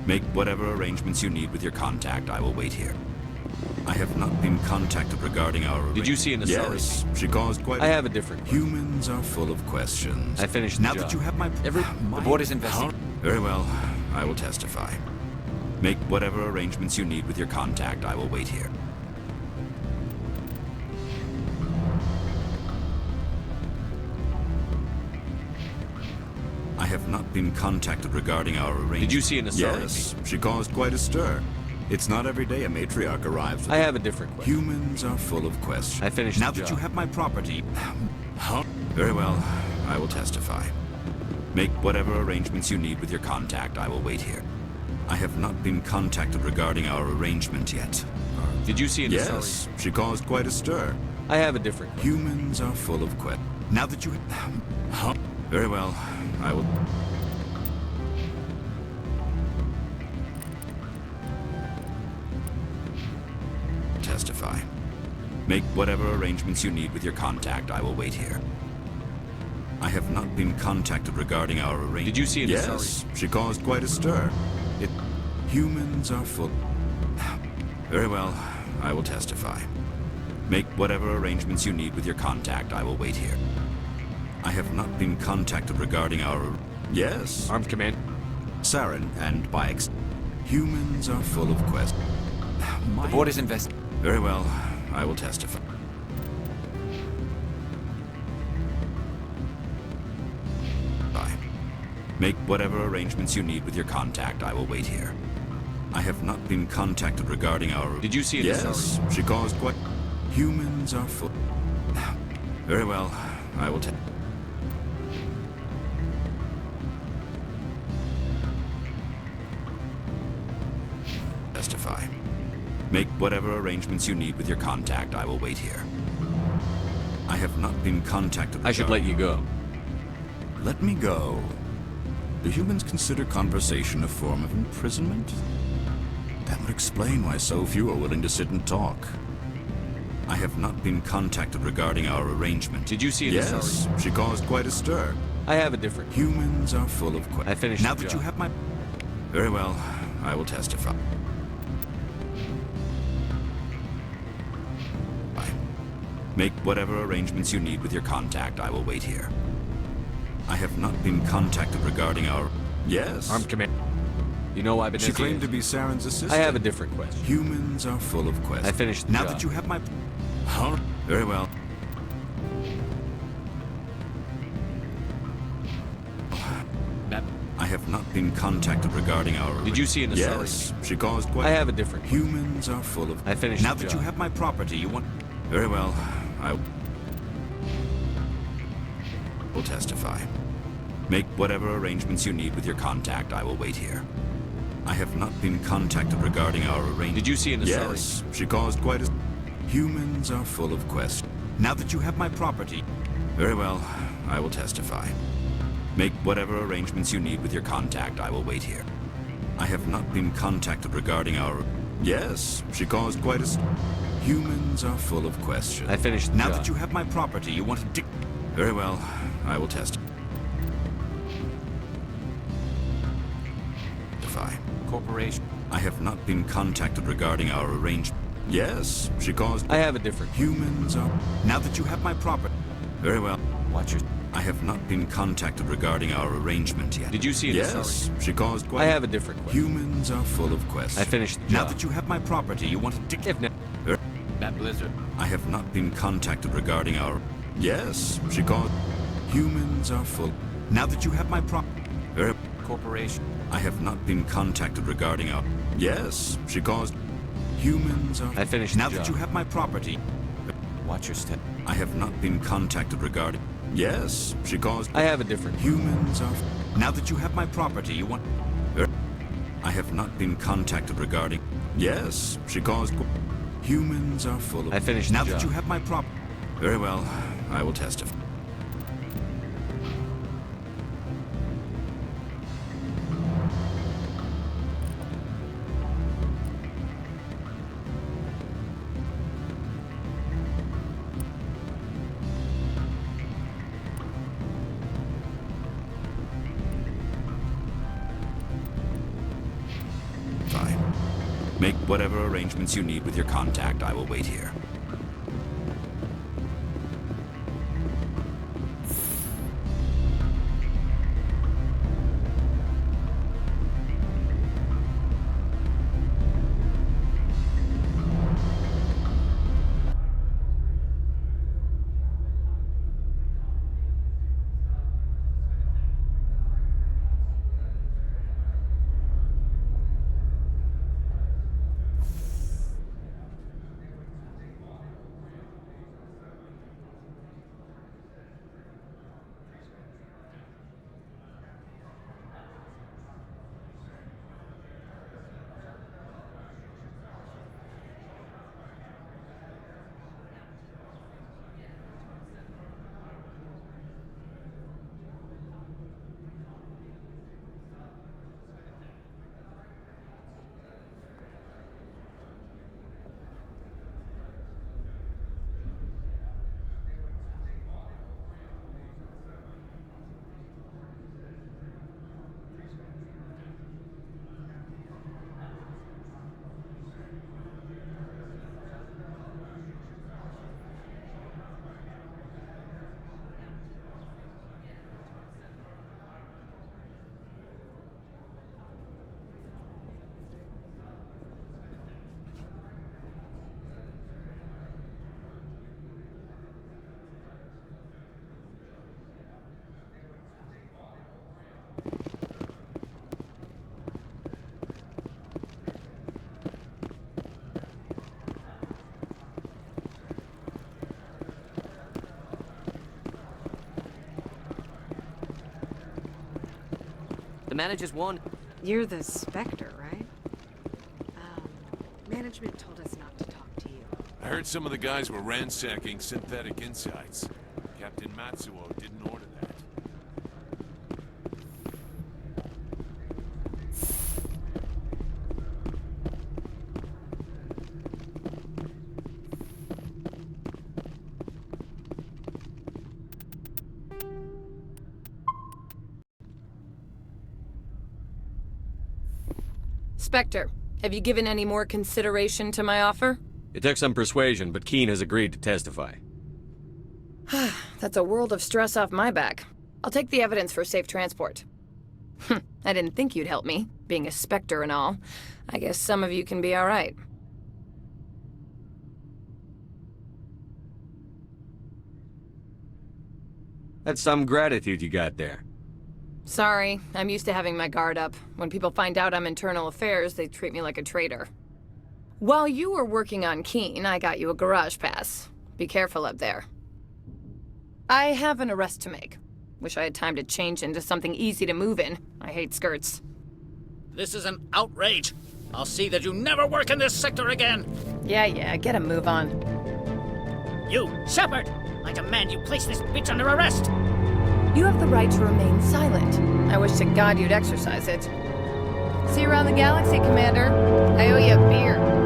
Make whatever arrangements you need with your contact. I will wait here. I have not been contacted regarding our... Did you see an Asari? Yes, she caused quite... I have a different question. Humans are full of questions. I finished the now job. That you have my... The board is investigating. Very well, I will testify. Make whatever arrangements you need with your contact. I will wait here. I have not been contacted regarding our arrangement. Did you see an Asari? Yes, she caused quite a stir. It's not every day a matriarch arrives with... I have a different question. Humans are full of questions. I finished now the that job. you have my property... Very well, I will testify. Make whatever arrangements you need with your contact. I will wait here. I have not been contacted regarding our arrangement yet. Did you see an Yes, Asari? she caused quite a stir. I have a different question. Humans are full of questions. Now that you... Very well, I will... testify. Make whatever arrangements you need with your contact. I will wait here. I have not been contacted regarding our arrangement. Did you see an Yes, Asari? she caused quite a stir. Humans are full... Very well, I will testify. Make whatever arrangements you need with your contact. I will wait here. I have not been contacted regarding our... Yes. Armed command. Saren, and by humans are full of questions. The board is invested. Very well. I will testify. Make whatever arrangements you need with your contact. I will wait here. I have not been contacted regarding our... Did you see it? Yes, she caused quite... Humans are full... Very well. I will testify. Make whatever arrangements you need with your contact. I will wait here. I have not been contacted... I should let you go. Let me go. Do humans consider conversation a form of imprisonment? That would explain why so few are willing to sit and talk. I have not been contacted regarding our arrangement. Did you see it? Yes, she caused quite a stir. I have a different... Humans are full of I finished Now the that job. you have my... Very well, I will testify. Make whatever arrangements you need with your contact. I will wait here. I have not been contacted regarding our... Yes. Armed command. You know why She claimed to be Saren's assistant. I have a different question. Humans are full of questions. I finished the Now job. that you have my... Very well. I have not been contacted regarding our... Did you see in the Yes, she caused quite... I have a different question. Humans are full of... I finished Now the that job. you have my property, you want... Very well. I will testify. Make whatever arrangements you need with your contact. I will wait here. I have not been contacted regarding our arrangement. Did you see in the Yes, she caused quite a... Humans are full of questions. Now that you have my property... Very well, I will testify. Make whatever arrangements you need with your contact. I will wait here. I have not been contacted regarding our... Yes, she caused quite a... Humans are full of questions. I finished the Now job. that you have my property, you want to... Very well, I will testify. Corporation. I have not been contacted regarding our arrangement. Yes, she caused... I have a different... Humans are... Now that you have my property... Very well. Watch your... I have not been contacted regarding our arrangement yet. Did you see it? Yes, she caused quite... I have a different question. Humans are full of questions. I finished the Now job. that you have my property, you want to... If not... That blizzard. I have not been contacted regarding our... Yes, she caused... Humans are full... Now that you have my property... Corporation. I have not been contacted regarding our... Yes, she caused... Humans are... I finished Now the that job. you have my property... Watch your step. I have not been contacted regarding... Yes, she caused... I have a different... Humans are... Now that you have my property, you want... I have not been contacted regarding... Yes, she caused... Humans are full of... I finished Now the that job. you have my property... Very well, I will testify. Fine. Make whatever arrangements you need with your contact. I will wait here. manager's one. You're the Spectre, right? Management told us not to talk to you. I heard some of the guys were ransacking synthetic insights. Captain Matsuo didn't order that. Spectre, have you given any more consideration to my offer? It took some persuasion, but Keen has agreed to testify. That's a world of stress off my back. I'll take the evidence for safe transport. I didn't think you'd help me, being a Spectre and all. I guess some of you can be alright. That's some gratitude you got there. Sorry, I'm used to having my guard up. When people find out I'm internal affairs, they treat me like a traitor. While you were working on Keen, I got you a garage pass. Be careful up there. I have an arrest to make. Wish I had time to change into something easy to move in. I hate skirts. This is an outrage. I'll see that you never work in this sector again. Yeah, get a move on. You, Shepard! I demand you place this bitch under arrest! You have the right to remain silent. I wish to God you'd exercise it. See you around the galaxy, Commander. I owe you a beer.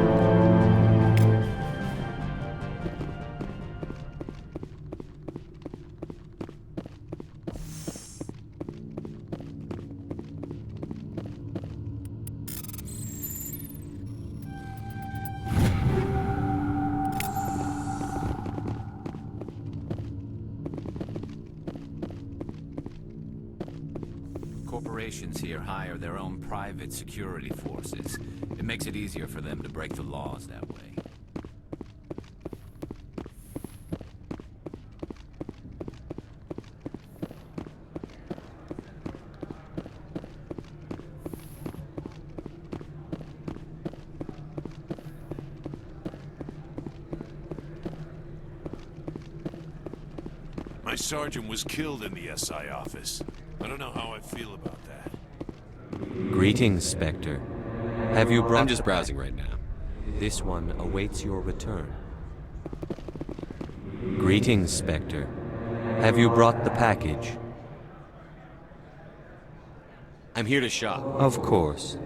Corporations here hire their own private security forces. It makes it easier for them to break the laws that way. My sergeant was killed in the SI office. I don't know how I feel about that. Greetings, Spectre. Have you brought... I'm just browsing right now. This one awaits your return. Greetings, Spectre. Have you brought the package? I'm here to shop. Of course.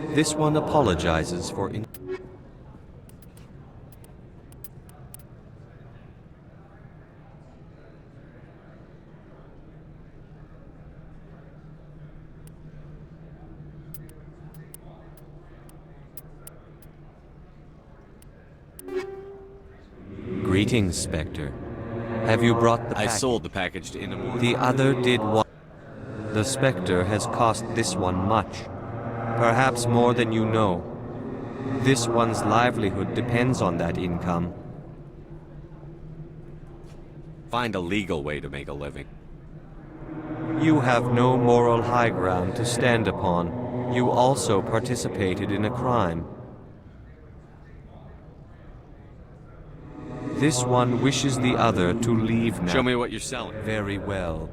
This one apologizes for... Greetings, Spectre. Have you brought the package? I sold the package to Inamor. The other did what? The Spectre has cost this one much. Perhaps more than you know. This one's livelihood depends on that income. Find a legal way to make a living. You have no moral high ground to stand upon. You also participated in a crime. This one wishes the other to leave now. Show me what you're selling. Very well.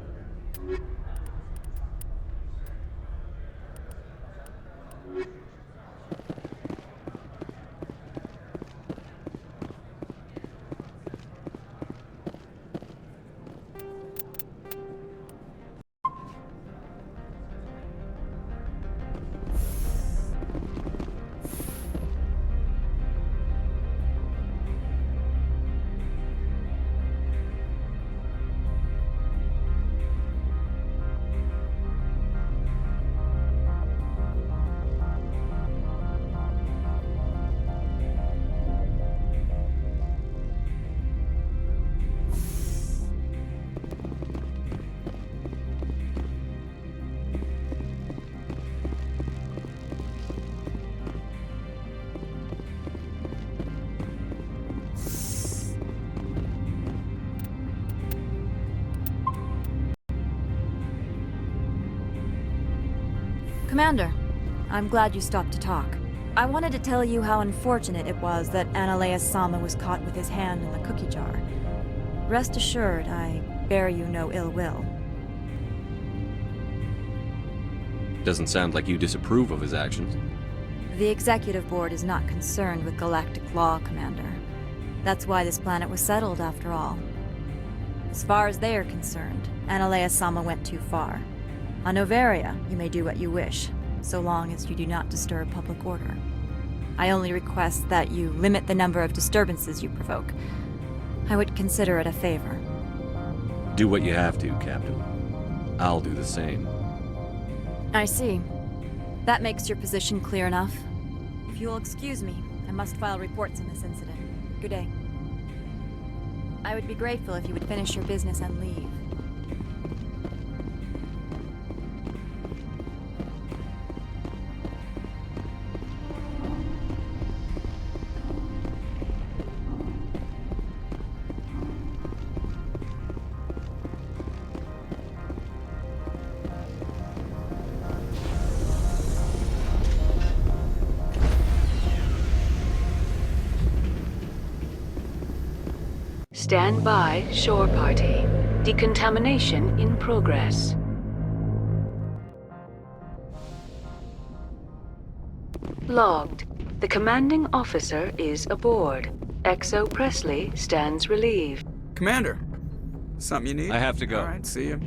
Commander, I'm glad you stopped to talk. I wanted to tell you how unfortunate it was that Analeus Sama was caught with his hand in the cookie jar. Rest assured, I bear you no ill will. Doesn't sound like you disapprove of his actions. The Executive Board is not concerned with galactic law, Commander. That's why this planet was settled, after all. As far as they are concerned, Analea Sama went too far. On Noveria, you may do what you wish, so long as you do not disturb public order. I only request that you limit the number of disturbances you provoke. I would consider it a favor. Do what you have to, Captain. I'll do the same. I see. That makes your position clear enough. If you'll excuse me, I must file reports on this incident. Good day. I would be grateful if you would finish your business and leave. Stand by, shore party. Decontamination in progress. Logged. The commanding officer is aboard. Exo Presley stands relieved. Commander, something you need? I have to go. All right, see you.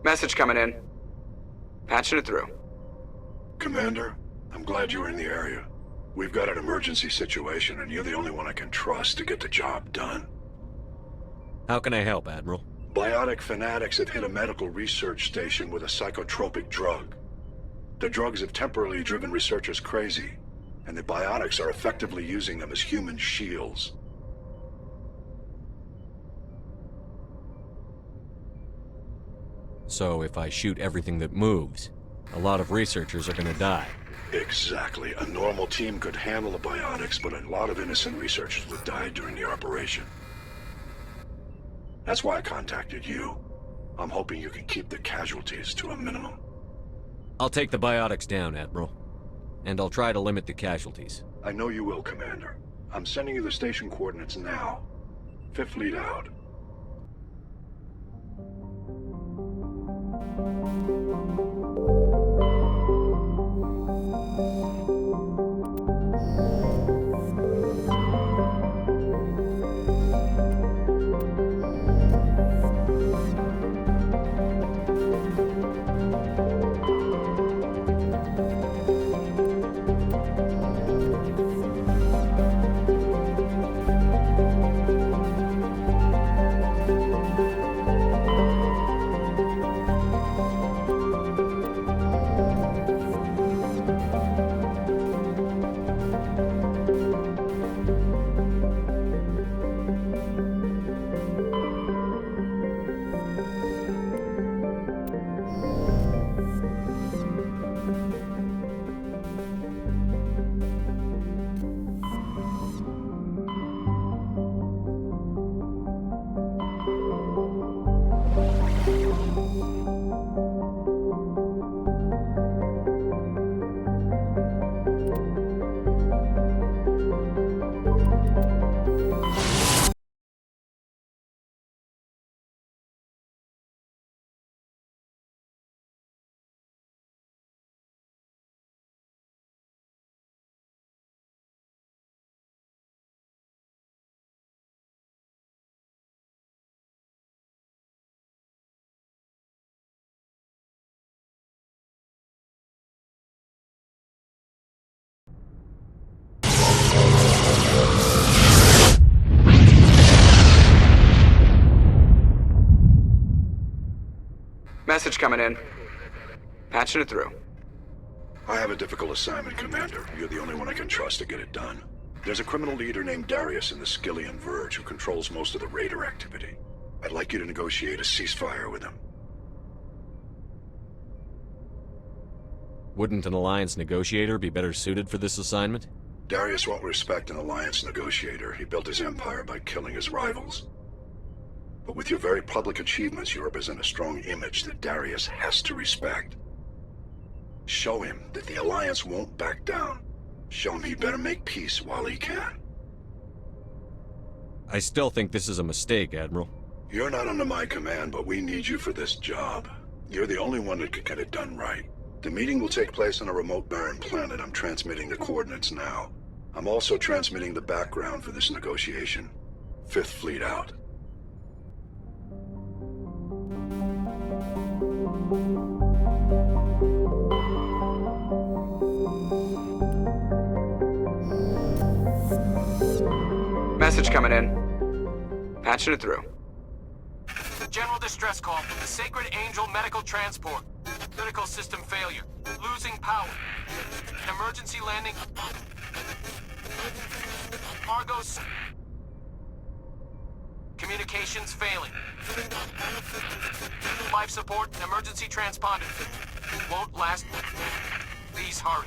Message coming in. Patching it through. Commander, I'm glad you were in the area. We've got an emergency situation, and you're the only one I can trust to get the job done. How can I help, Admiral? Biotic fanatics have hit a medical research station with a psychotropic drug. The drugs have temporarily driven researchers crazy, and the biotics are effectively using them as human shields. So if I shoot everything that moves, a lot of researchers are gonna die. Exactly. A normal team could handle the biotics, but a lot of innocent researchers would die during the operation. That's why I contacted you. I'm hoping you can keep the casualties to a minimum. I'll take the biotics down, Admiral. And I'll try to limit the casualties. I know you will, Commander. I'm sending you the station coordinates now. Fifth Fleet out. Message coming in. Patching it through. I have a difficult assignment, Commander. You're the only one I can trust to get it done. There's a criminal leader named Darius in the Skillian Verge who controls most of the raider activity. I'd like you to negotiate a ceasefire with him. Wouldn't an Alliance negotiator be better suited for this assignment? Darius won't respect an Alliance negotiator. He built his empire by killing his rivals. But with your very public achievements, you represent a strong image that Darius has to respect. Show him that the Alliance won't back down. Show him he better make peace while he can. I still think this is a mistake, Admiral. You're not under my command, but we need you for this job. You're the only one that could get it done right. The meeting will take place on a remote barren planet. I'm transmitting the coordinates now. I'm also transmitting the background for this negotiation. 5th Fleet out. Message coming in. Patching it through. General distress call from the Sacred Angel Medical Transport. Critical system failure. Losing power. Emergency landing. Argos. Communications failing. Life support and emergency transponder. Won't last. Please hurry.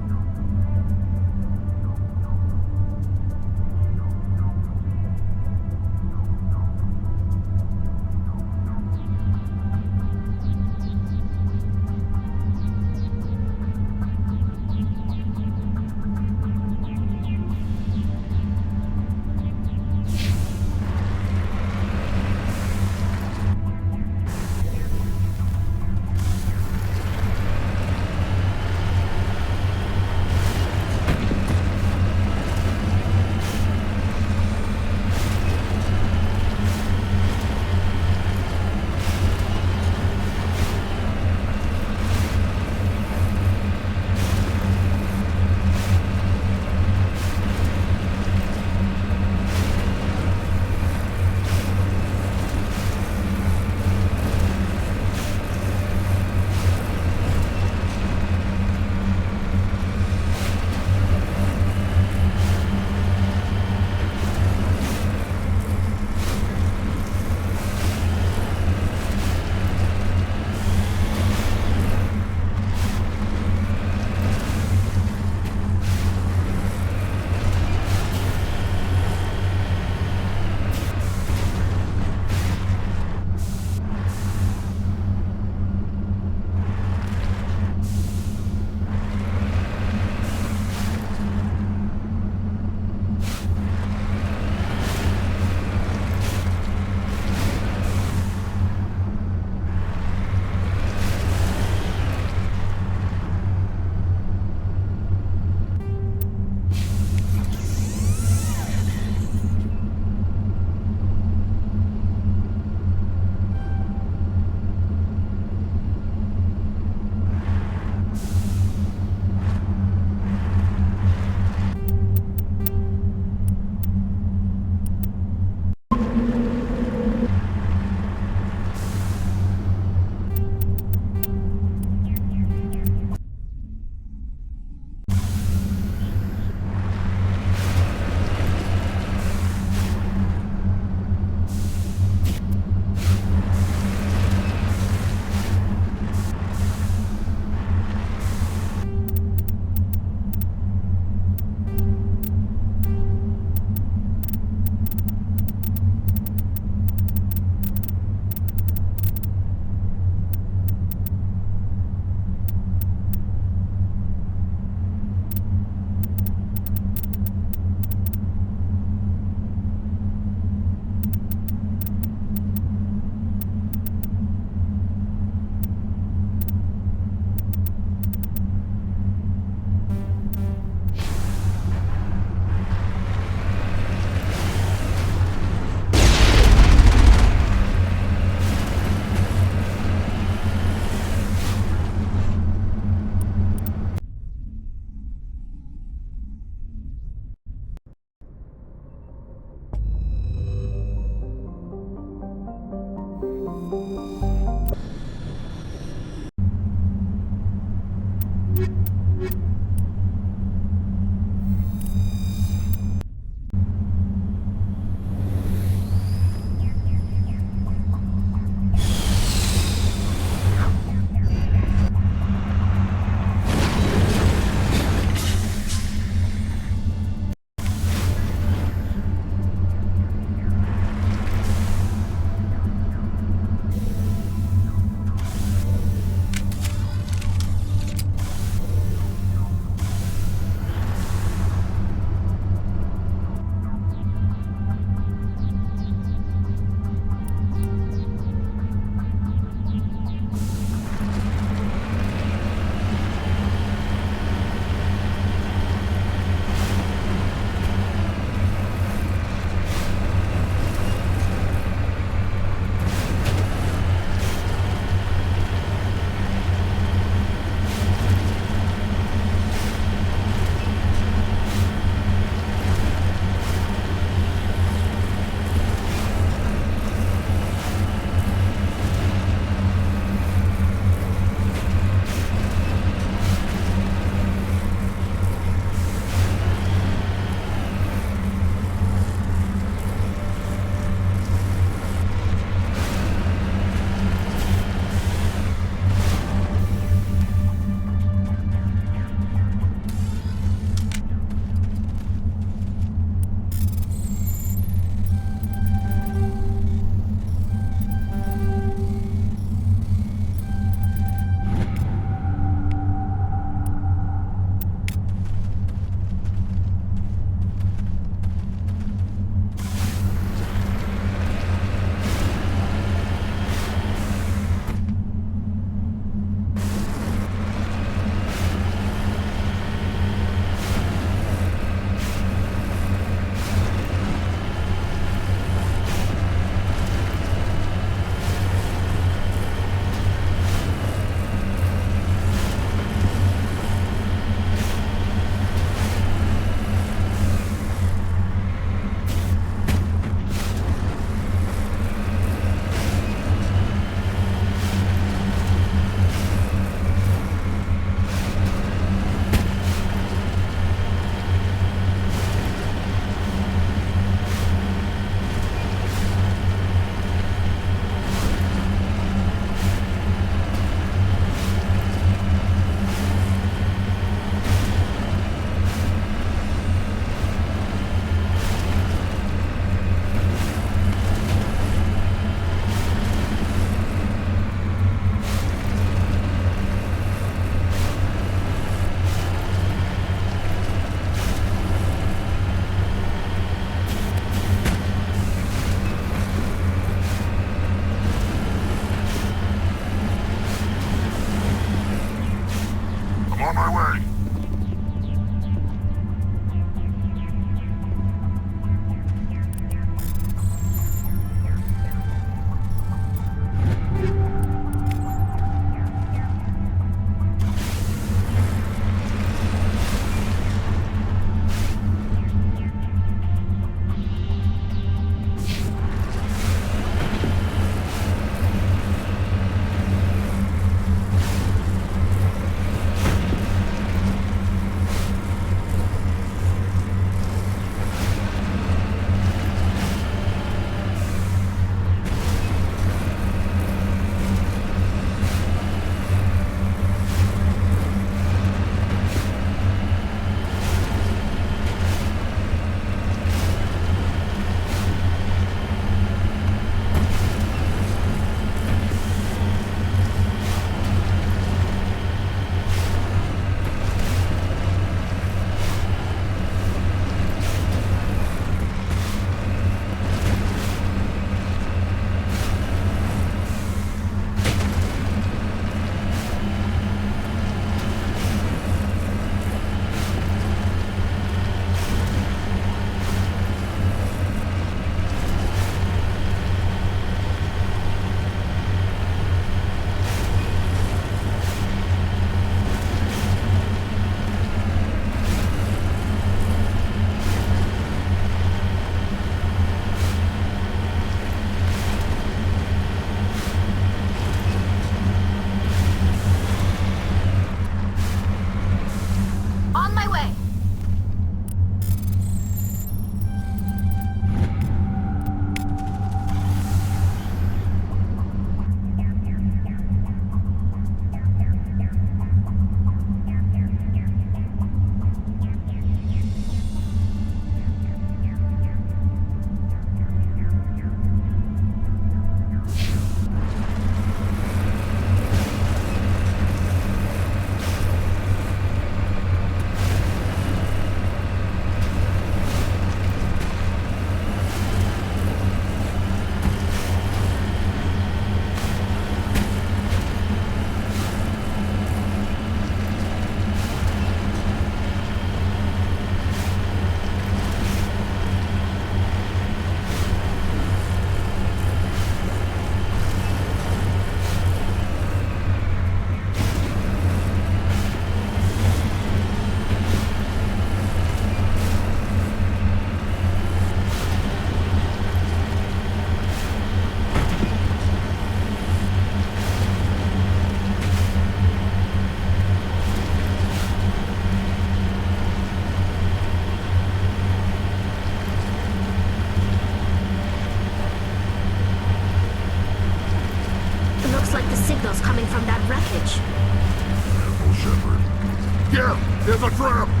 trap!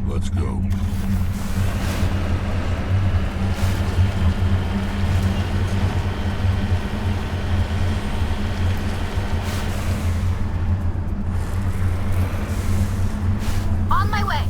Let's go. On my way.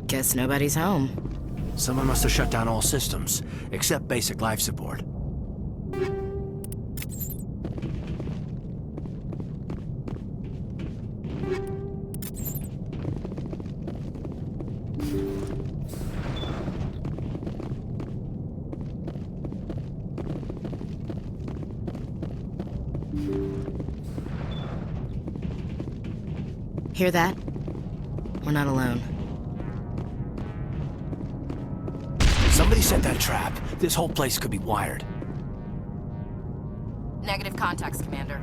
Guess nobody's home. Someone must have shut down all systems, except basic life support. Hear that? We're not alone. Somebody set that trap. This whole place could be wired. Negative contacts, Commander.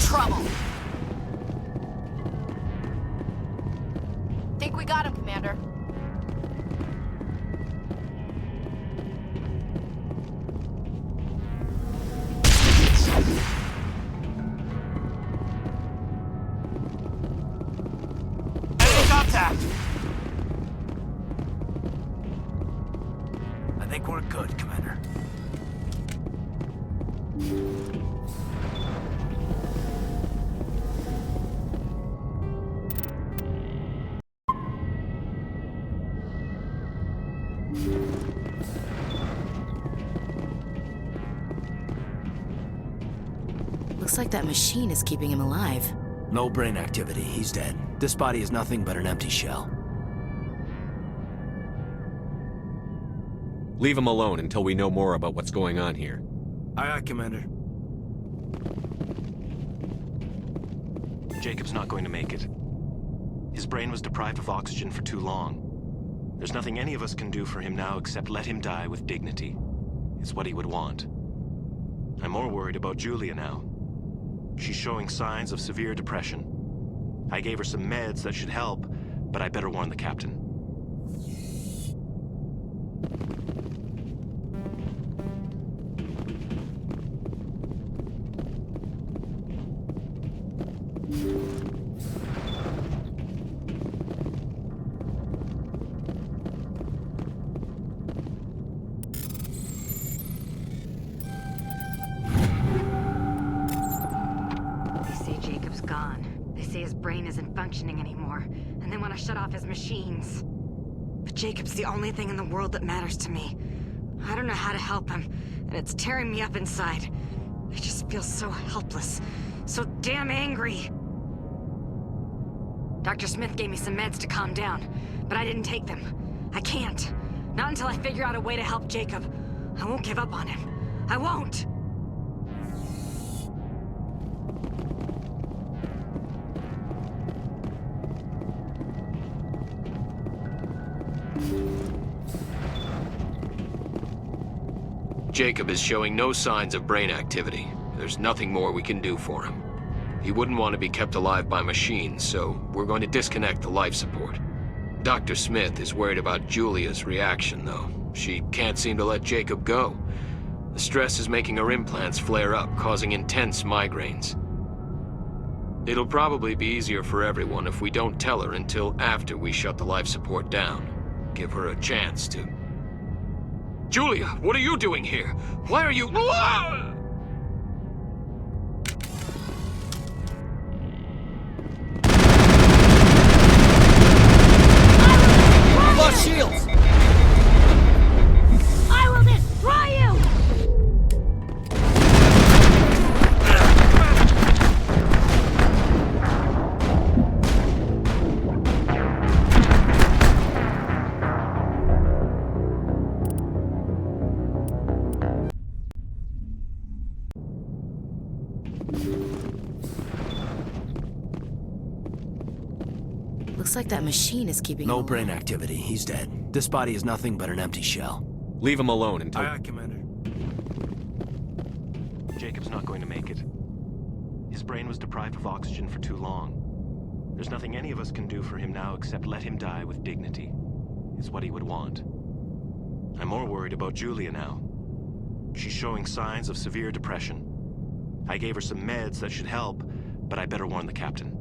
Trouble. Think we got him, Commander. Enemy contact! I think we're good, Commander. Looks like that machine is keeping him alive. No brain activity, he's dead. This body is nothing but an empty shell. Leave him alone until we know more about what's going on here. Aye, aye, Commander. Jacob's not going to make it. His brain was deprived of oxygen for too long. There's nothing any of us can do for him now except let him die with dignity. It's what he would want. I'm more worried about Julia now. She's showing signs of severe depression. I gave her some meds that should help, but I better warn the captain. His brain isn't functioning anymore, and they want to shut off his machines. But Jacob's the only thing in the world that matters to me. I don't know how to help him, and it's tearing me up inside. I just feel so helpless, so damn angry. Dr. Smith gave me some meds to calm down, but I didn't take them. I can't. Not until I figure out a way to help Jacob. I won't give up on him. I won't! Jacob is showing no signs of brain activity. There's nothing more we can do for him. He wouldn't want to be kept alive by machines, so we're going to disconnect the life support. Dr. Smith is worried about Julia's reaction, though. She can't seem to let Jacob go. The stress is making her implants flare up, causing intense migraines. It'll probably be easier for everyone if we don't tell her until after we shut the life support down. Give her a chance to... Julia, what are you doing here? Why are you... Lost shields! I will destroy you! Looks like that machine is keeping him No alive. brain activity, he's dead. This body is nothing but an empty shell. Leave him alone until... Aye, aye, Commander. Jacob's not going to make it. His brain was deprived of oxygen for too long. There's nothing any of us can do for him now except let him die with dignity. It's what he would want. I'm more worried about Julia now. She's showing signs of severe depression. I gave her some meds that should help, but I better warn the captain.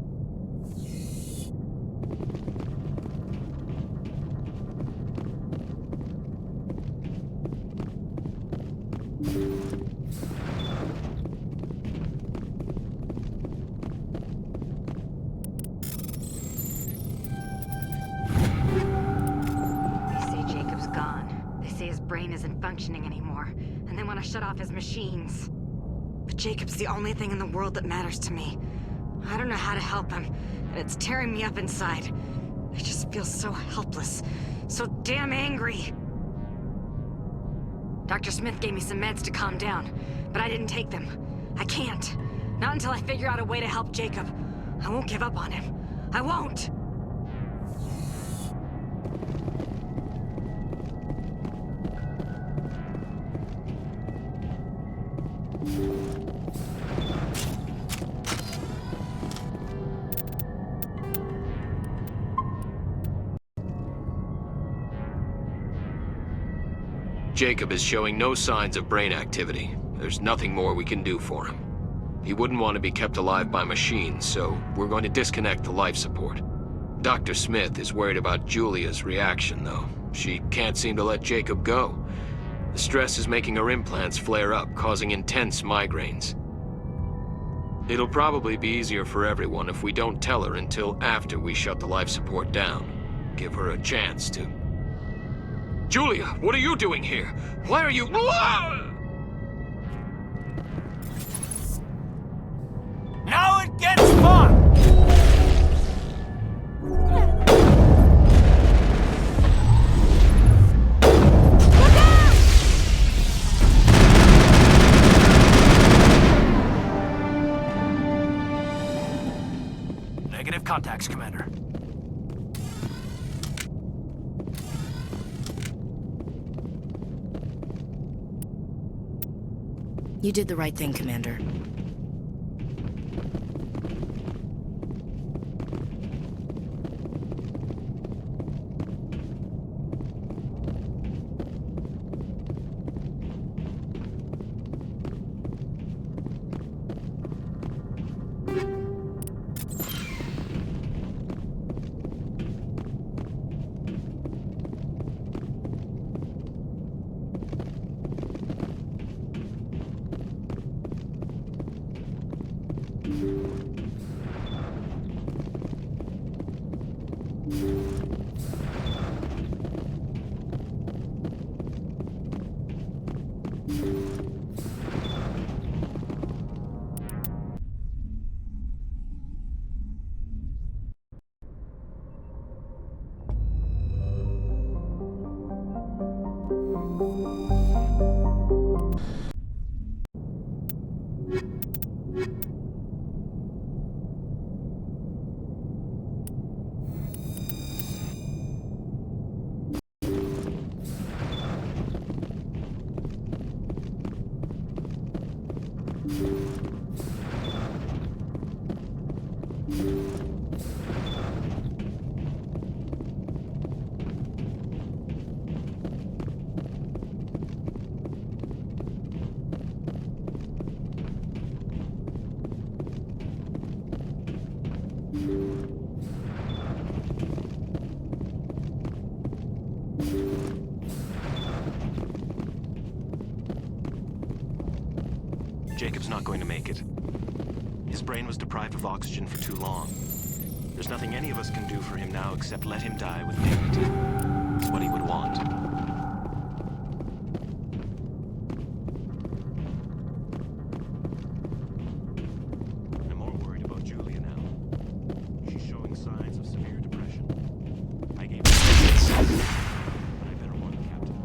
Functioning anymore, and they want to shut off his machines. But Jacob's the only thing in the world that matters to me. I don't know how to help him, and it's tearing me up inside. I just feel so helpless, so damn angry. Dr. Smith gave me some meds to calm down, but I didn't take them. I can't. Not until I figure out a way to help Jacob. I won't give up on him. I won't! Jacob is showing no signs of brain activity. There's nothing more we can do for him. He wouldn't want to be kept alive by machines, so we're going to disconnect the life support. Dr. Smith is worried about Julia's reaction, though. She can't seem to let Jacob go. The stress is making her implants flare up, causing intense migraines. It'll probably be easier for everyone if we don't tell her until after we shut the life support down. Give her a chance to... Julia, what are you doing here? Why are you... Now it gets fun! Negative contacts, Commander. You did the right thing, Commander. Jacob's not going to make it. His brain was deprived of oxygen for too long. There's nothing any of us can do for him now except let him die with dignity. It's what he would want. I'm more worried about Julia now. She's showing signs of severe depression. I gave her tickets, but I better warn the captain.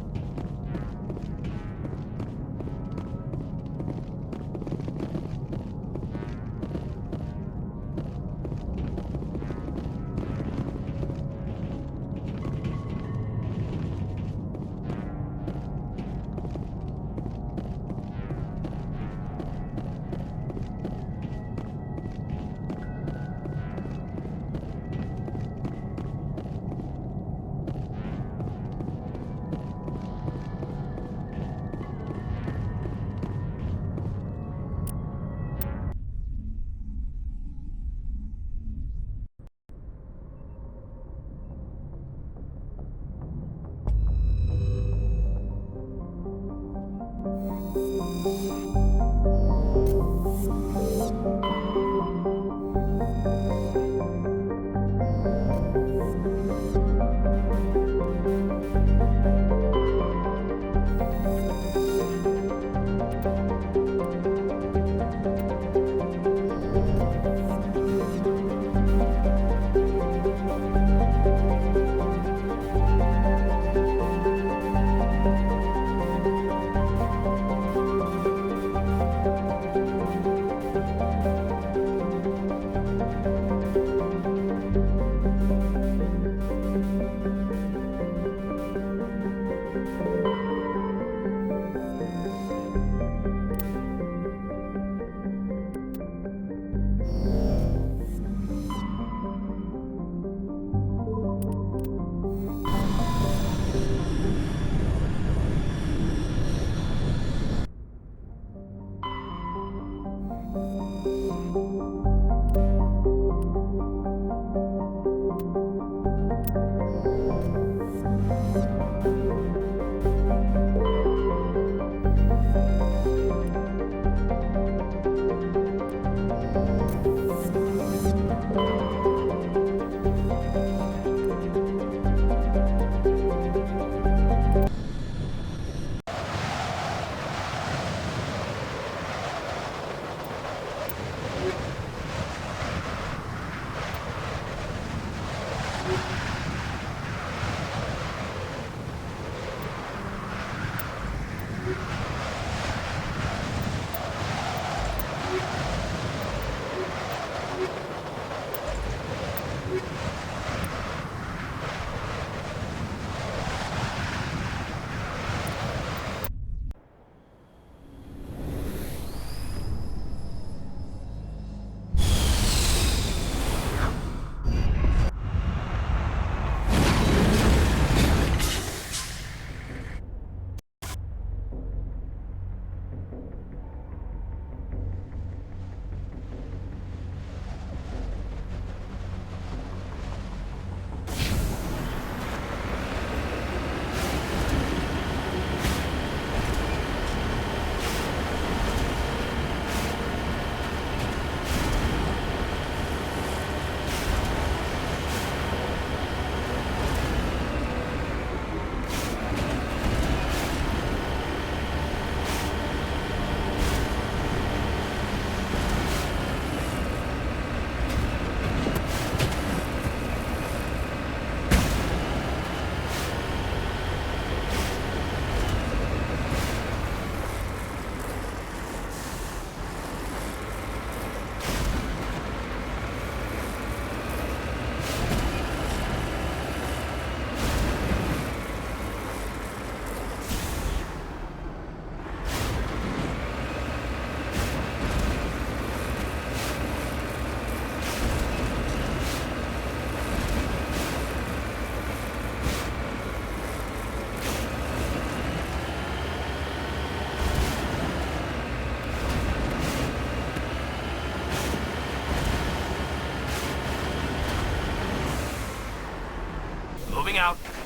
Moving out.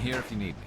here if you need me.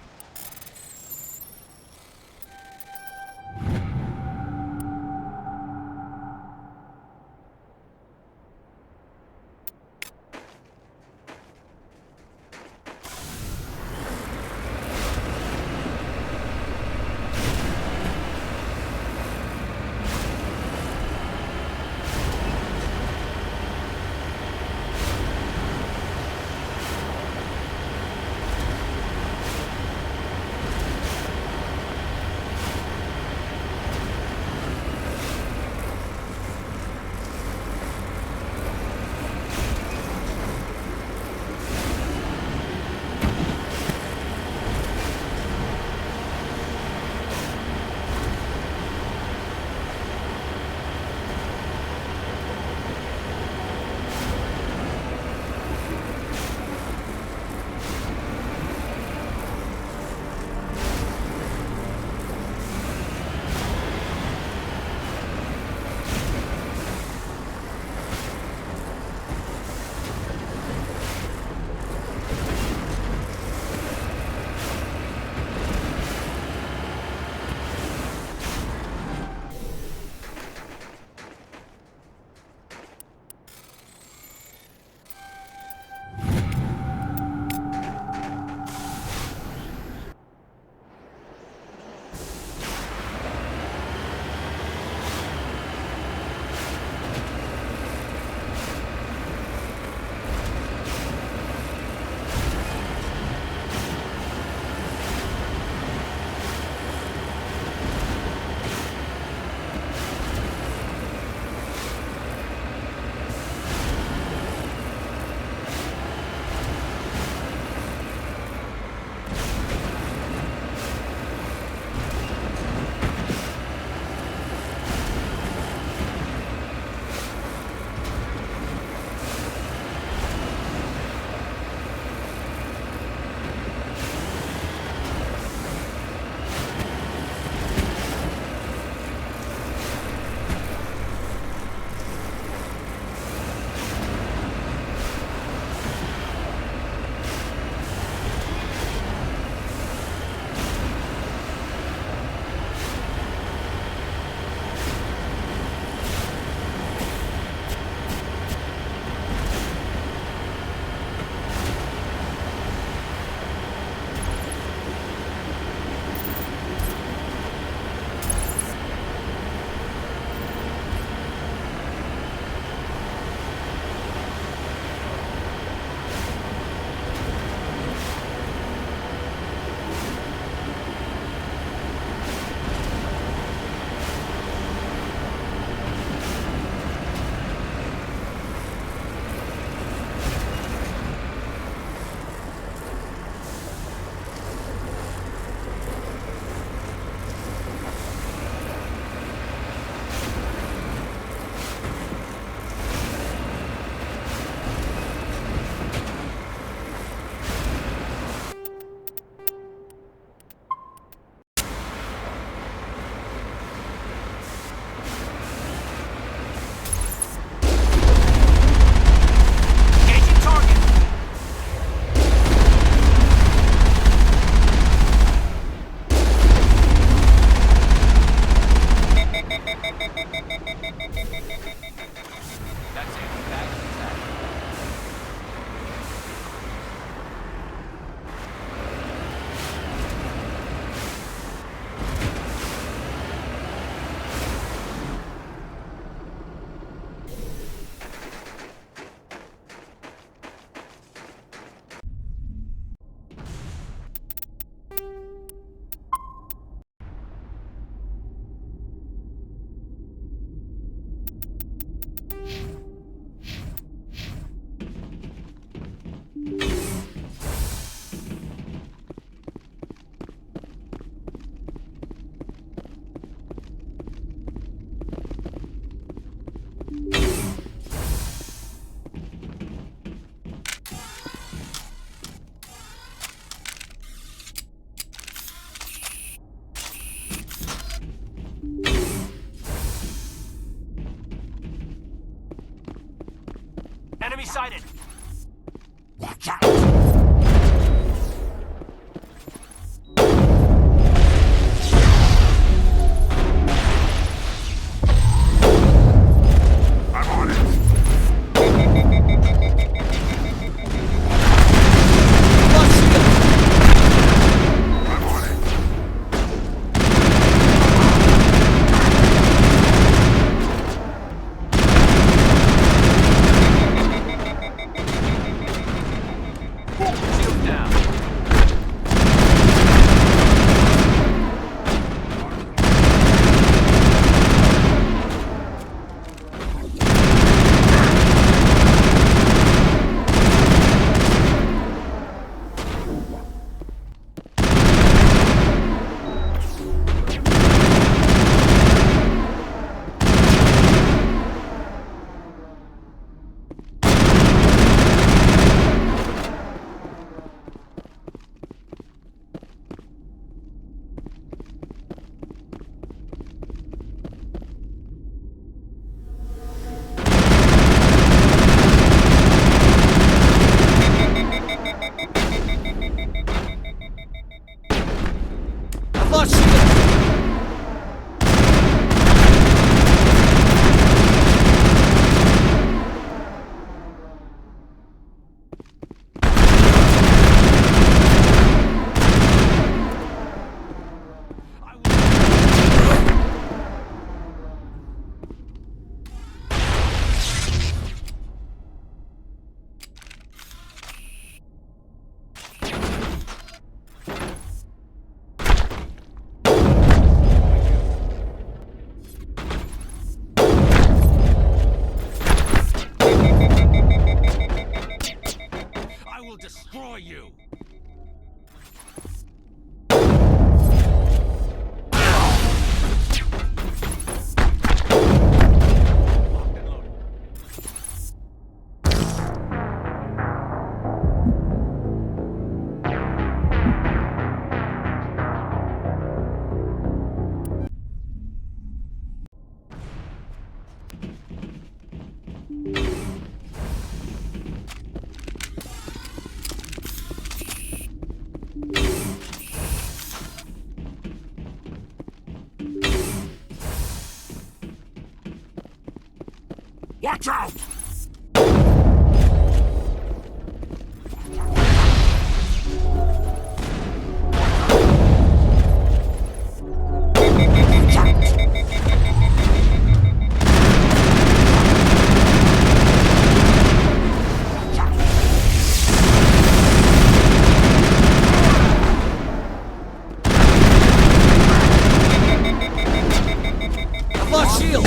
Enemy sighted! Watch out! Watch out! Lost shield!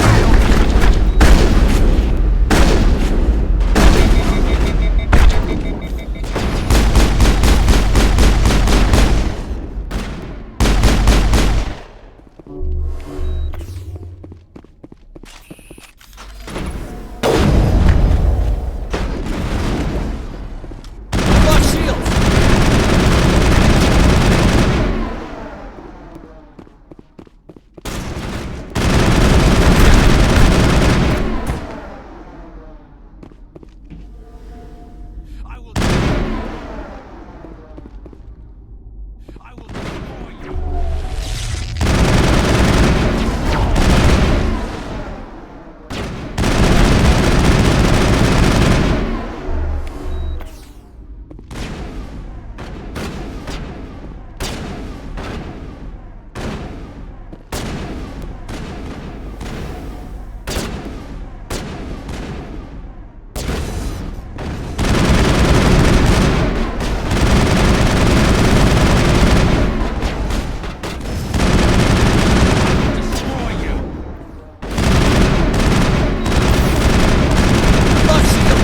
Lost shield!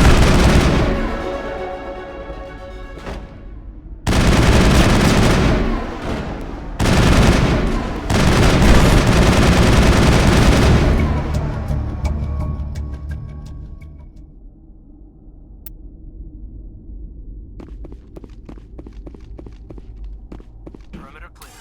Perimeter clear.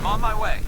on my way.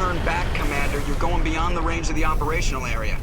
turn back, Commander. You're going beyond the range of the operational area.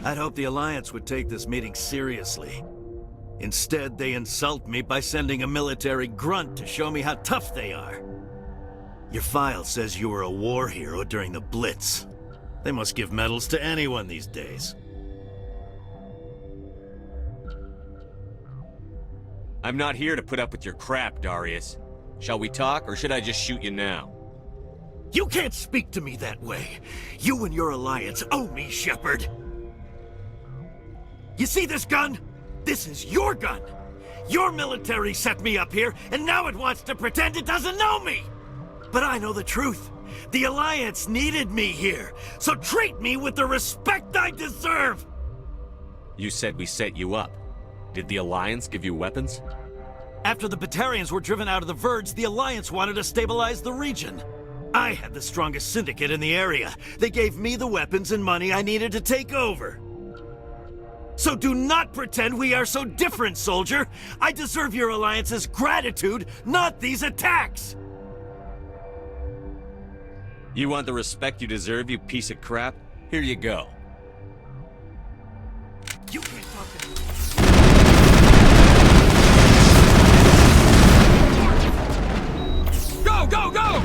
I'd hoped the Alliance would take this meeting seriously. Instead, they insult me by sending a military grunt to show me how tough they are. Your file says you were a war hero during the Blitz. They must give medals to anyone these days. I'm not here to put up with your crap, Darius. Shall we talk, or should I just shoot you now? You can't speak to me that way. You and your Alliance owe me, Shepard. You see this gun? This is your gun. Your military set me up here, and now it wants to pretend it doesn't know me. But I know the truth. The Alliance needed me here, so treat me with the respect I deserve! You said we set you up. Did the Alliance give you weapons? After the Batarians were driven out of the Verge, the Alliance wanted to stabilize the region. I had the strongest syndicate in the area. They gave me the weapons and money I needed to take over. So do not pretend we are so different, soldier! I deserve your Alliance's gratitude, not these attacks! You want the respect you deserve, you piece of crap? Here you go. You can't talk to me. Go, go, go!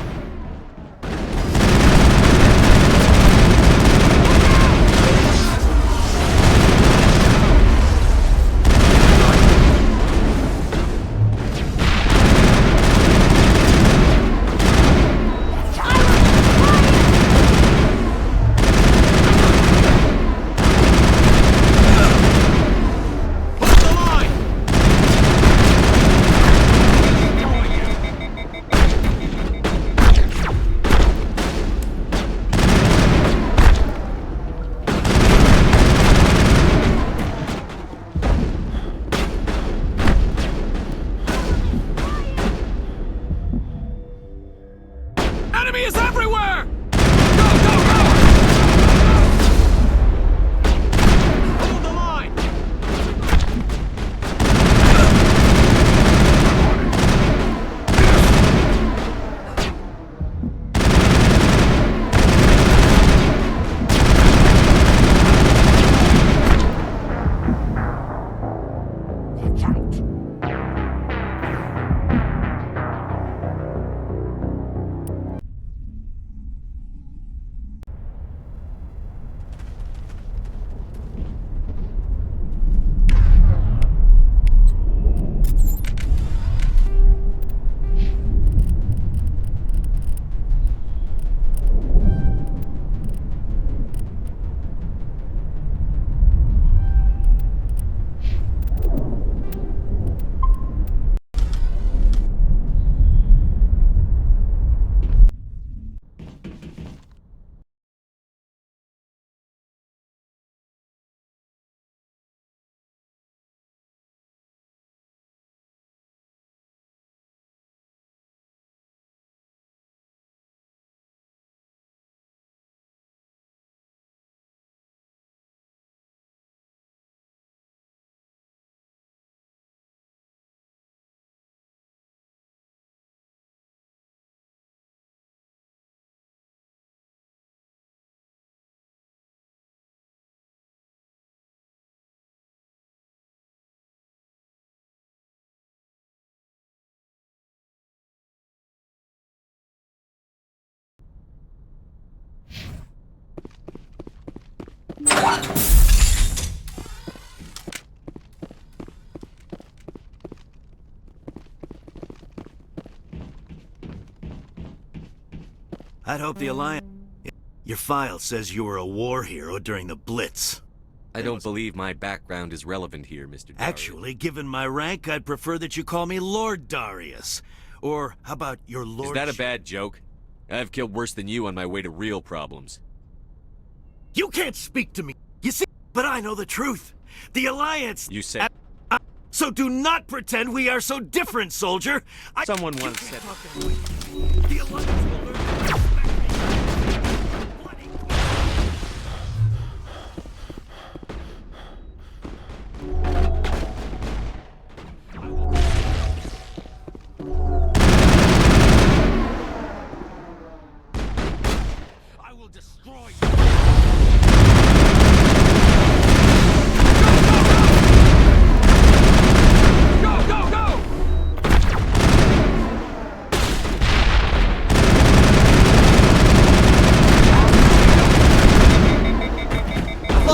I'd hope the Alliance... Your file says you were a war hero during the Blitz. I don't believe my background is relevant here, Mr. Darius. Actually, given my rank, I'd prefer that you call me Lord Darius. Or how about your Lord... Is that a bad joke? I've killed worse than you on my way to real problems. You can't speak to me, you see, but I know the truth. The Alliance... You said... So do not pretend we are so different, soldier. Someone once said... The Alliance will learn to respect I will destroy you.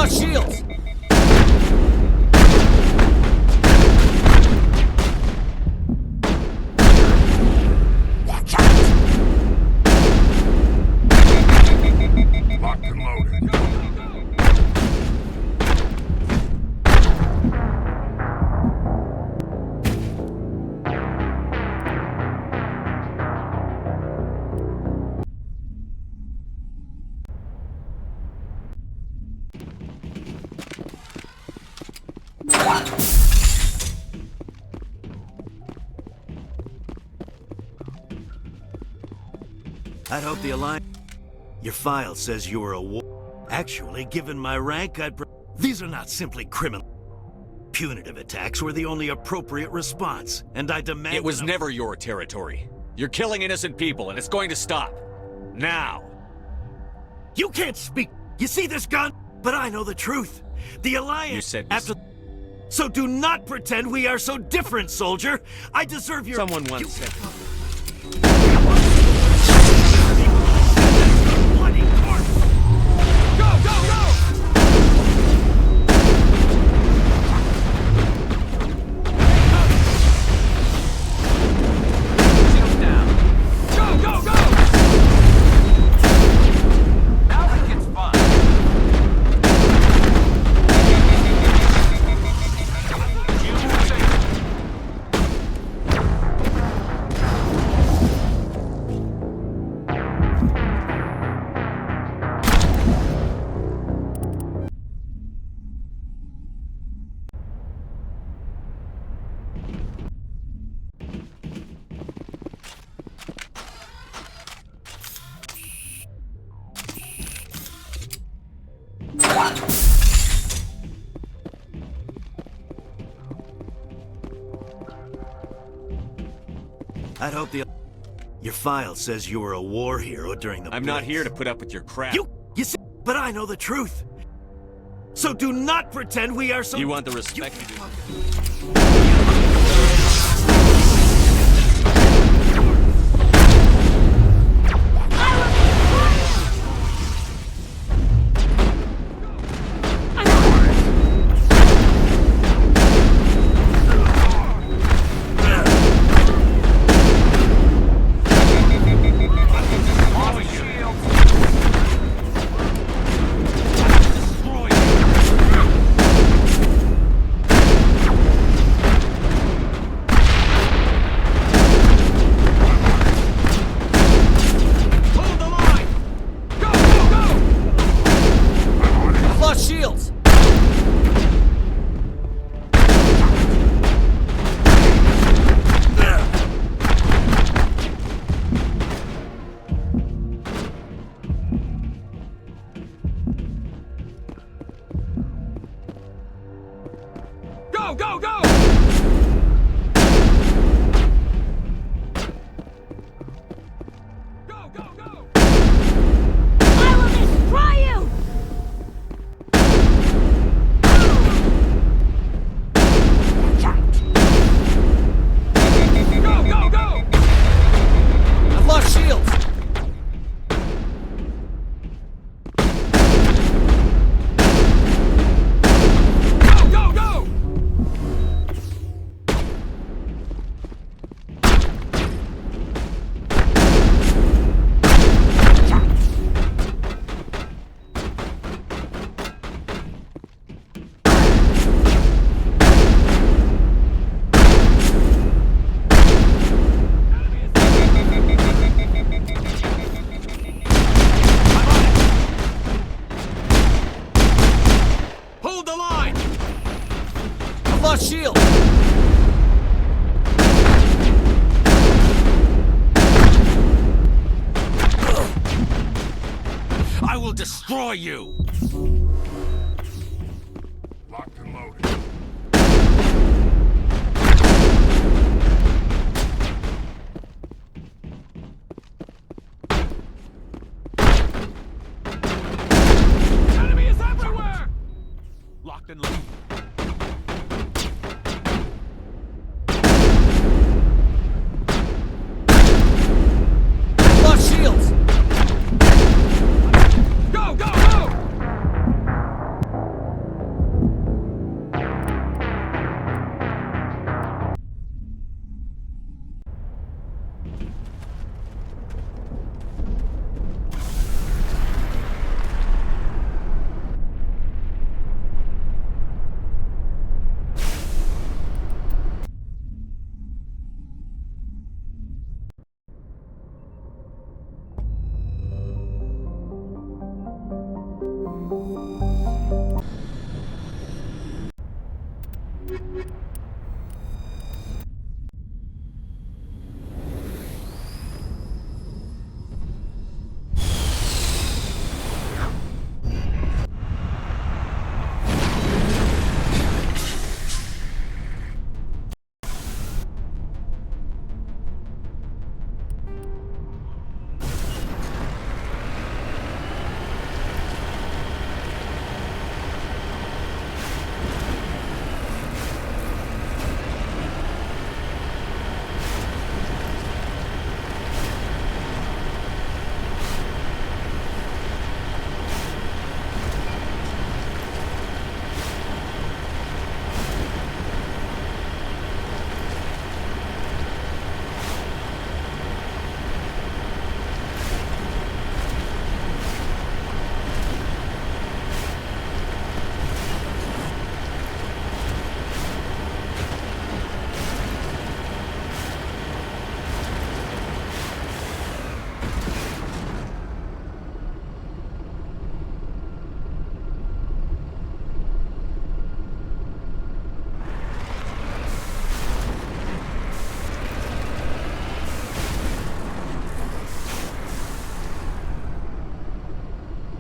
Shields! Watch out! Locked and loaded. I'd hope the Alliance... Your file says you were a war... Actually, given my rank, These are not simply criminal... Punitive attacks were the only appropriate response, and I demand... It was never your territory. You're killing innocent people, and it's going to stop. Now! You can't speak... You see this gun? But I know the truth. The Alliance... You said... After... So do not pretend we are so different, soldier. I deserve your... Someone once said... I'd hope the... Your file says you were a war hero during the... I'm not here to put up with your crap. You see, but I know the truth. So do not pretend we are so... You want the respect you do. Shields! Go, go, go! Go, go, go! I will destroy you! Go, go, go! I've lost shields! Lost shield! I will destroy you! Locked and loaded. Enemy is everywhere! Locked and loaded. Lost shields! Go, go, go!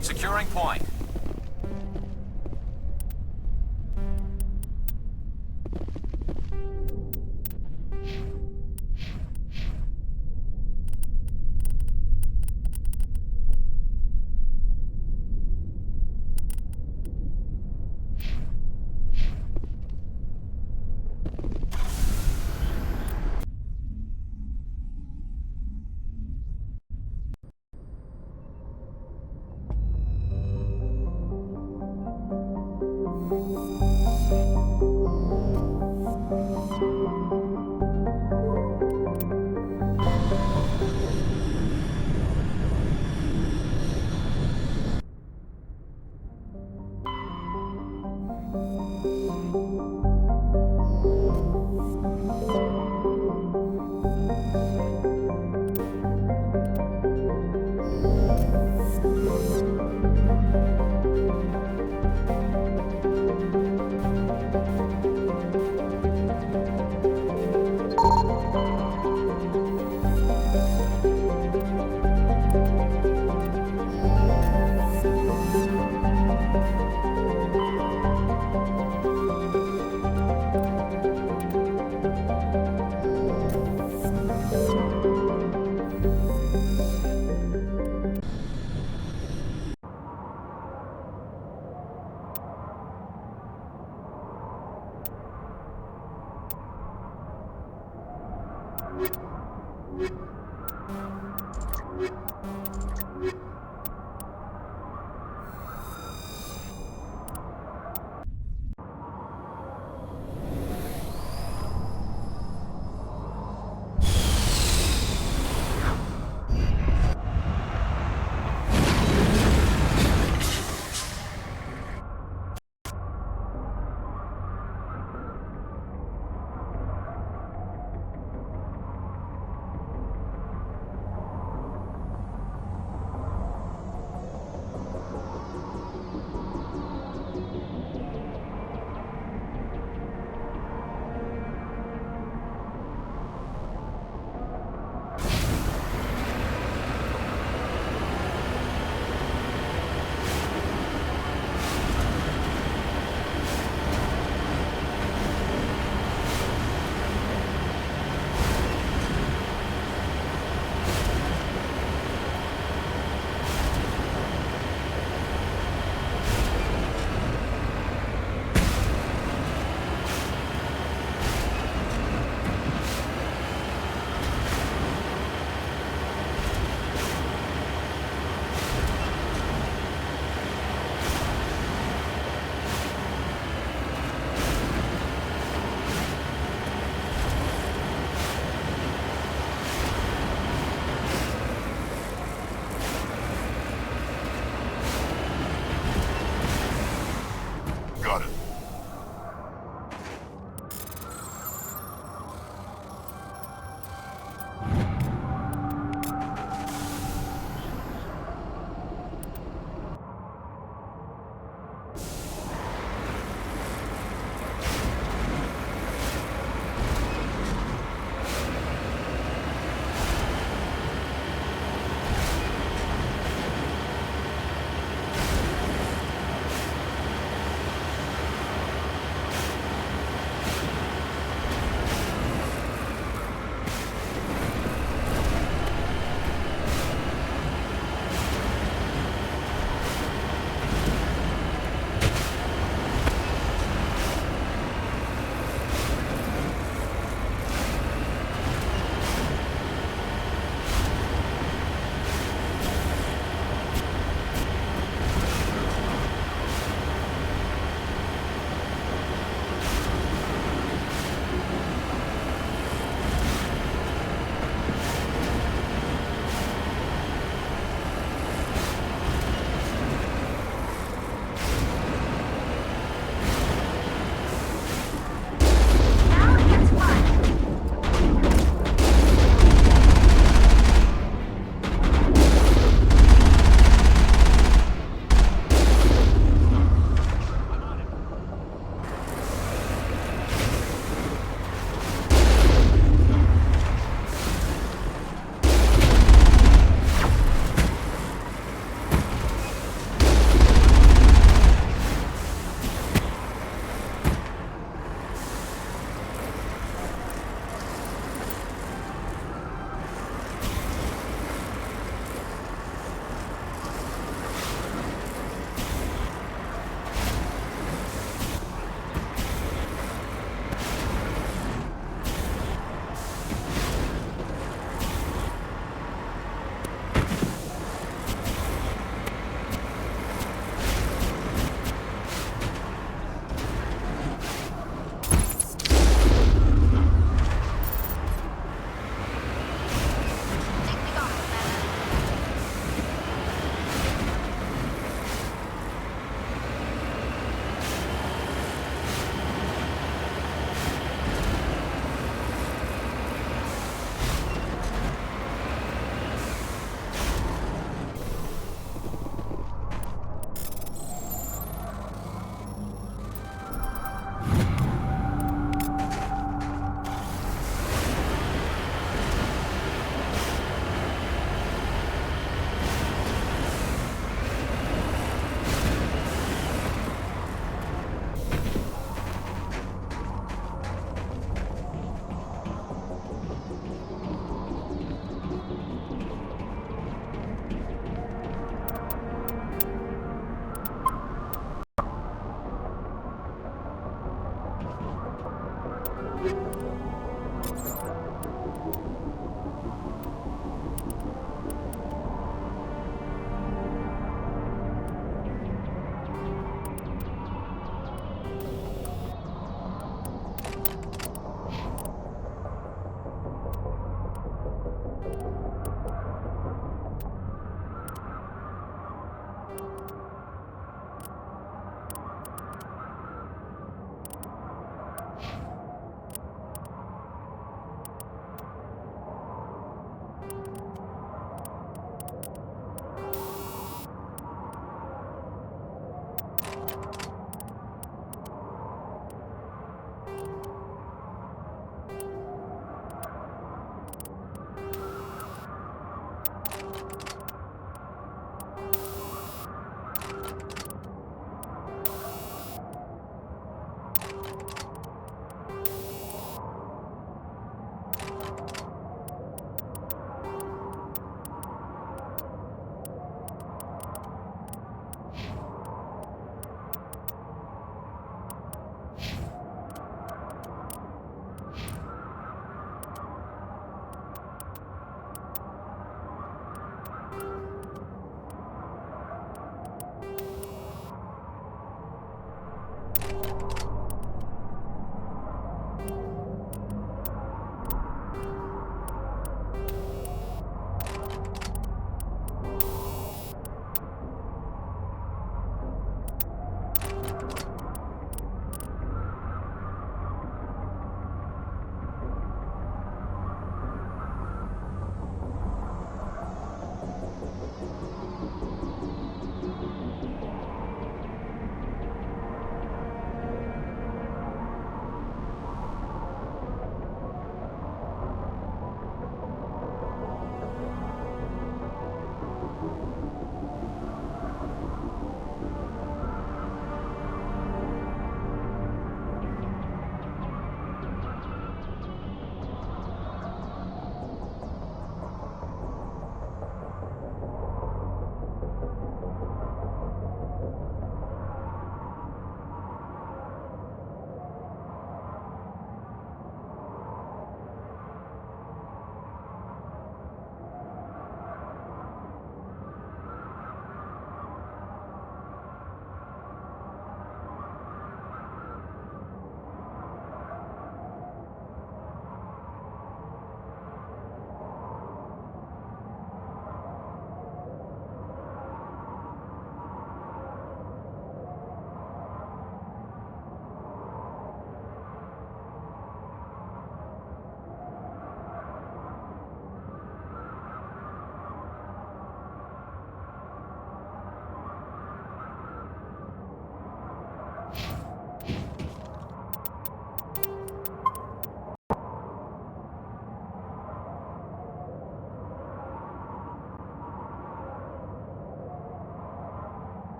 Securing point.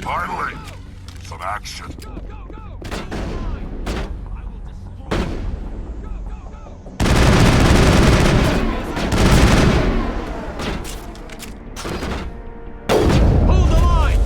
Finally! Some action. Hold the line!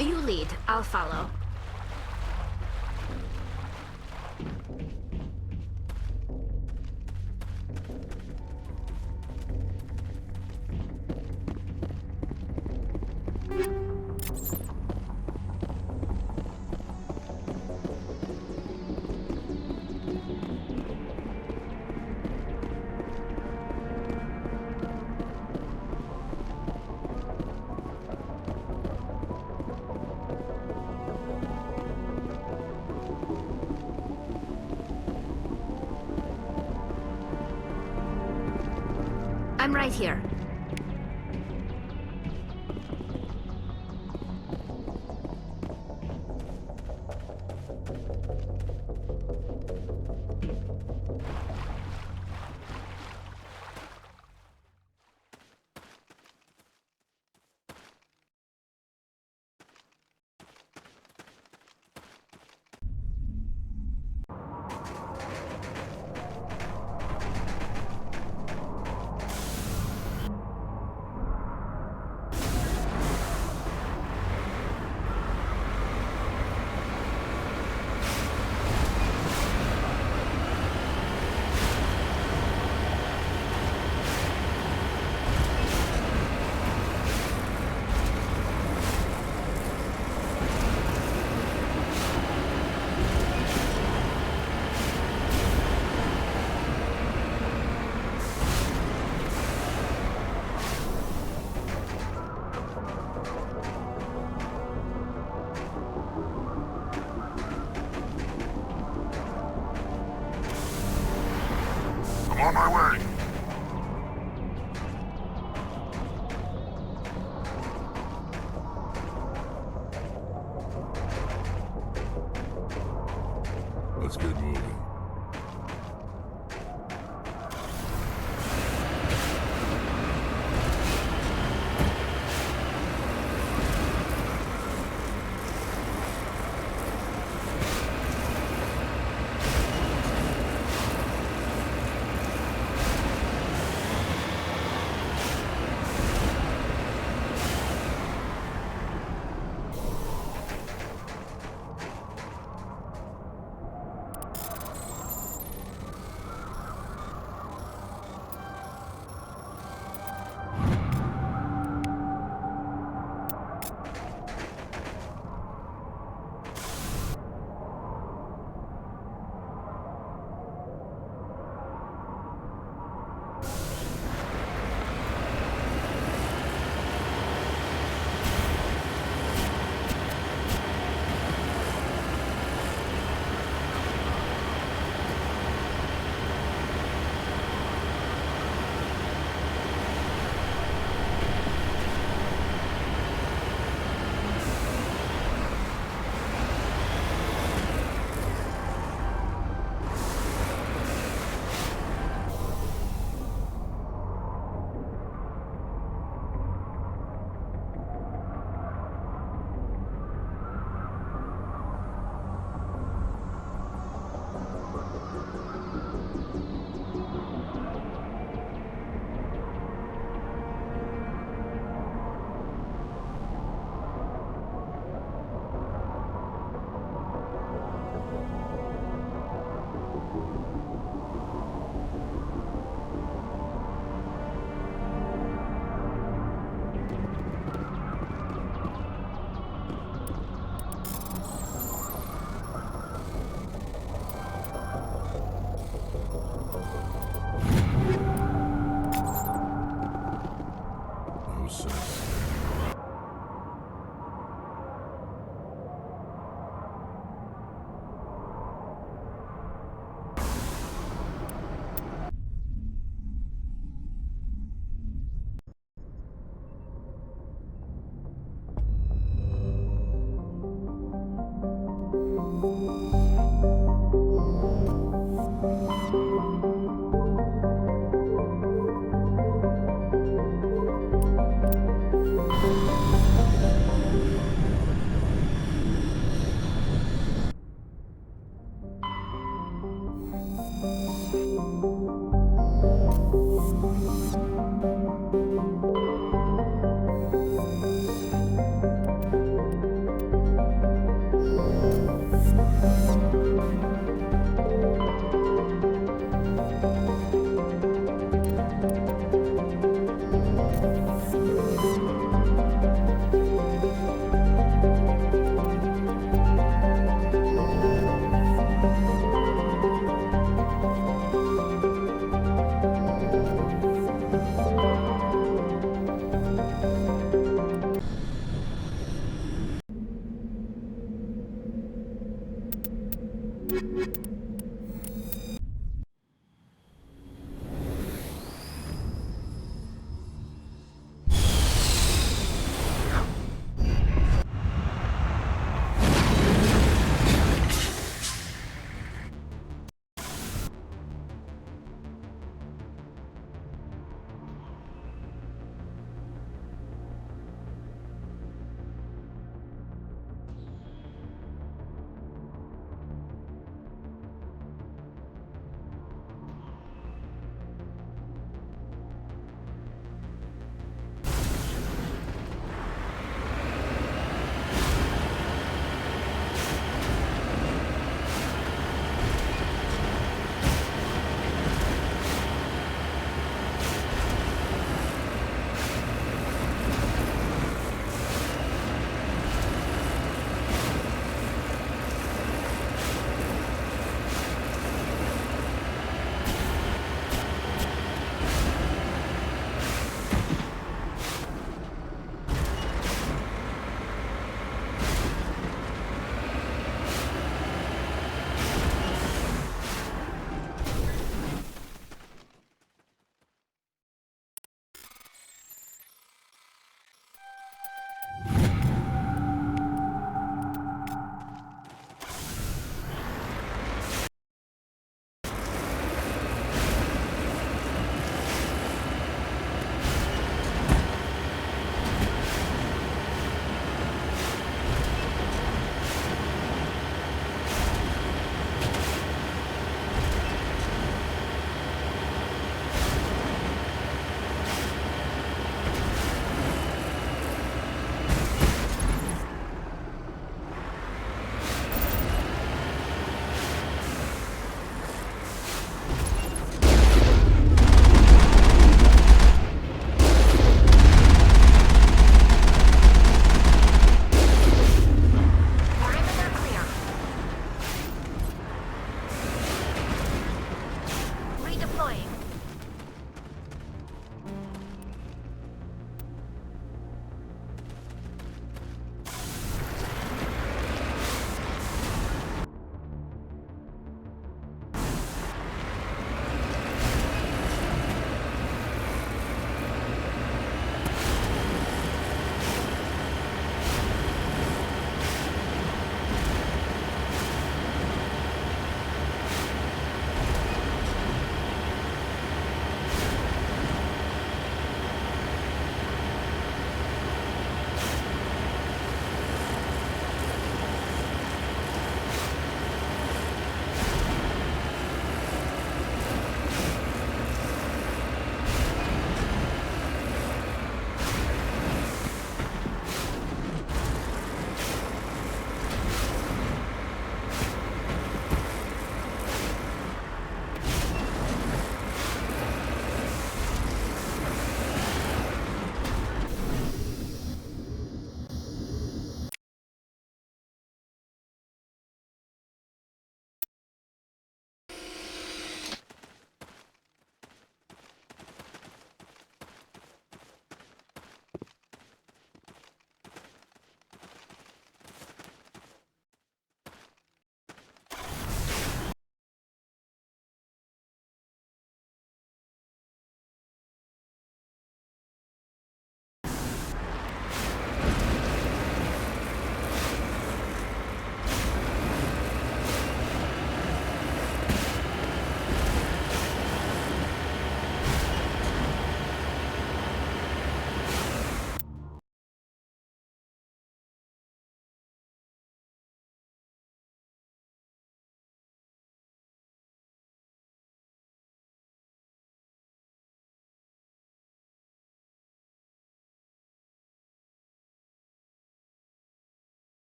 You lead. I'll follow. I'm right here.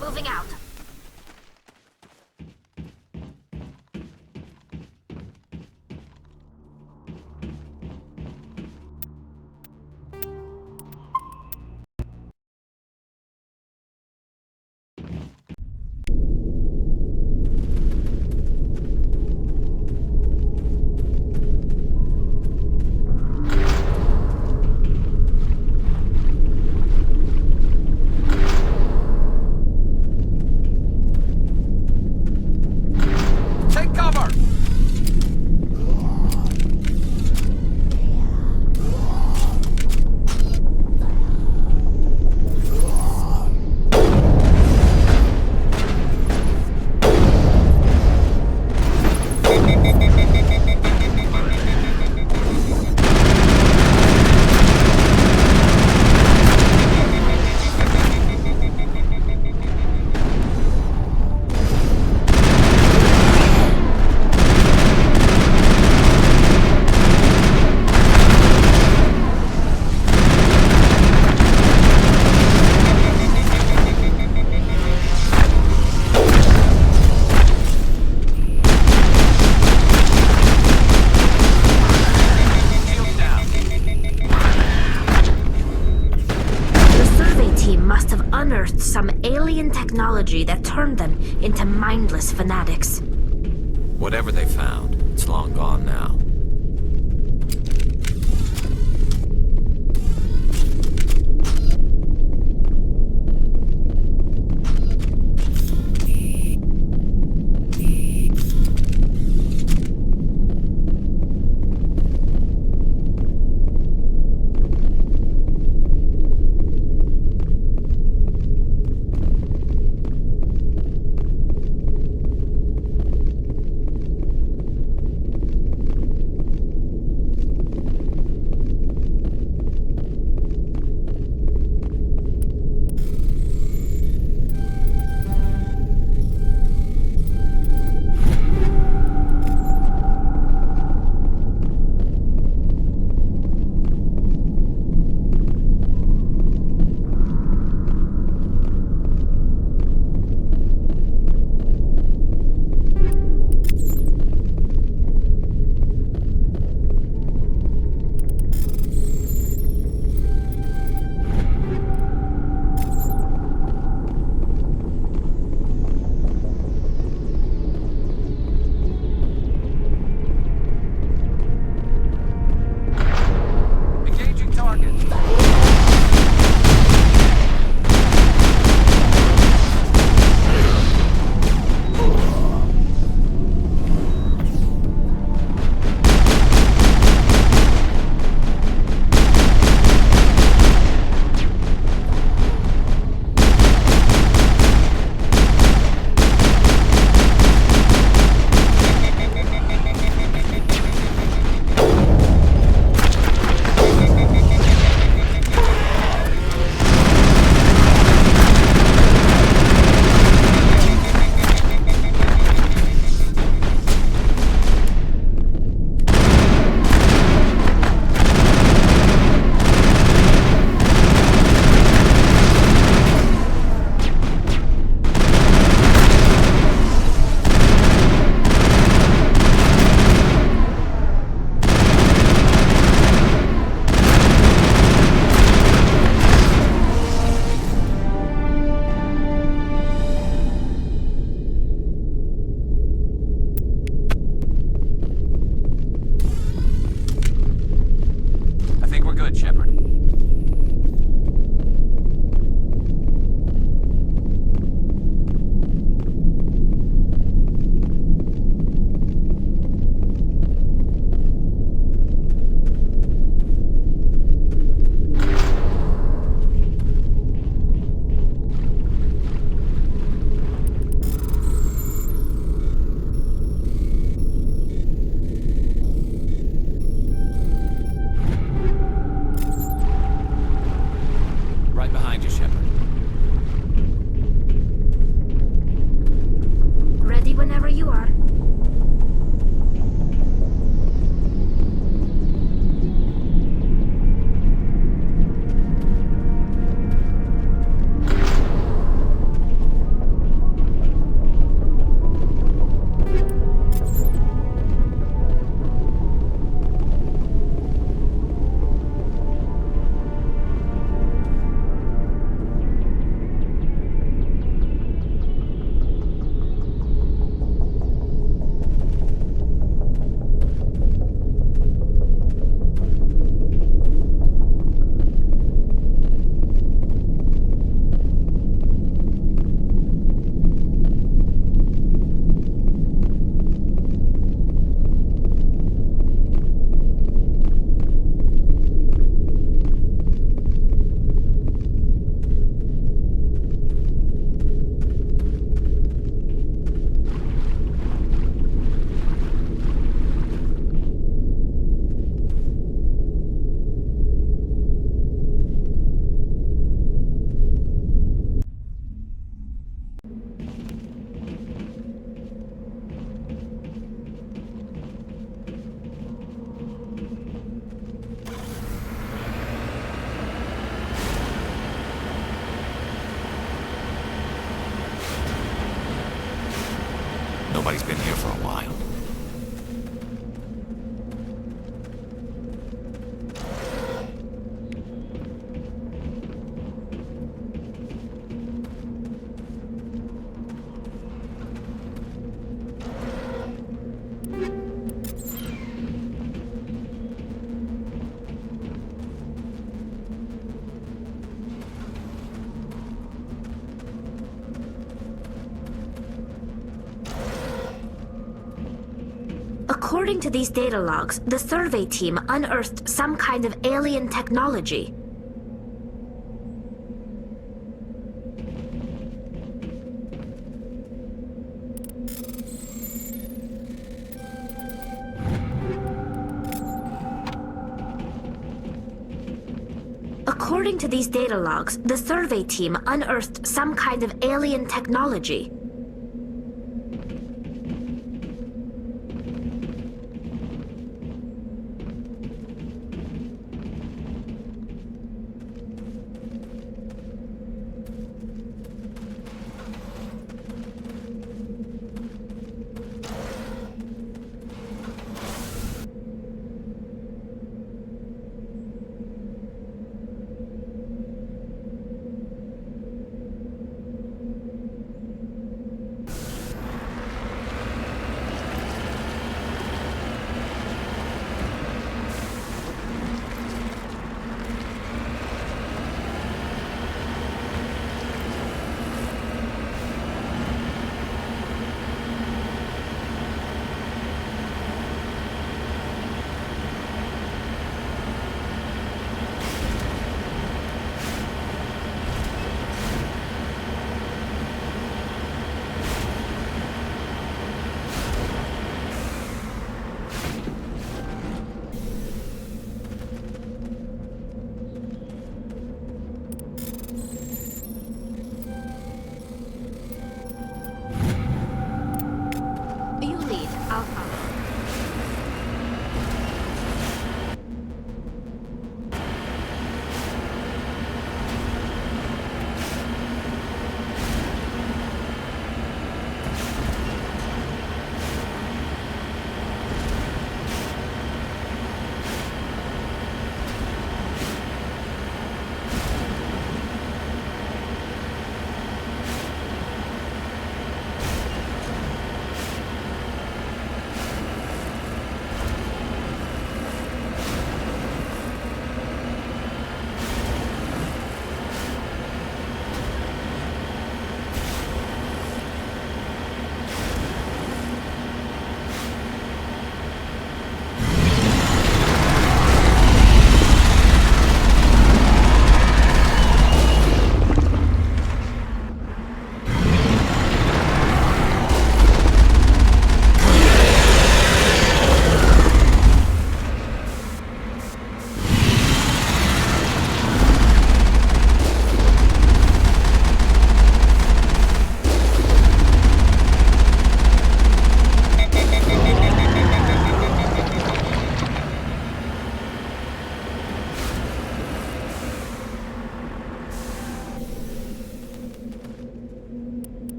Moving out. Some alien technology that turned them into mindless fanatics. Whatever they found, it's long gone now. Nobody's been here for a while. According to these data logs, the survey team unearthed some kind of alien technology. According to these data logs, the survey team unearthed some kind of alien technology.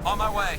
On my way.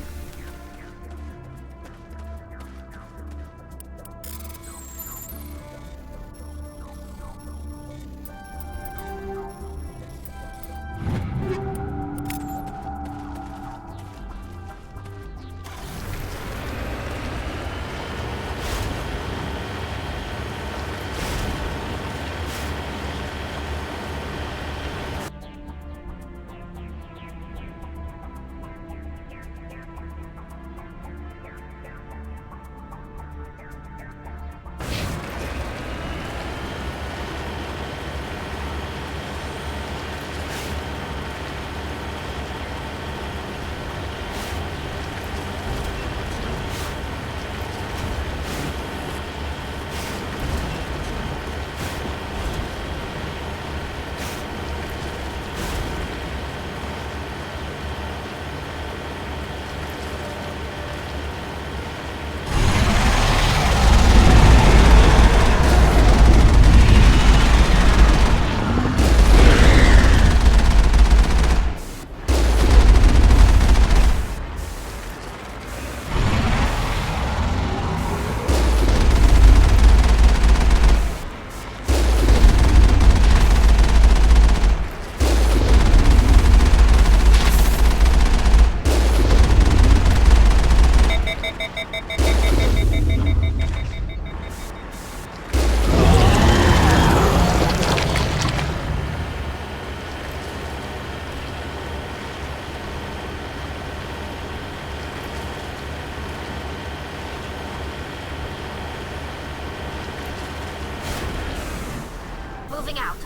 Moving out.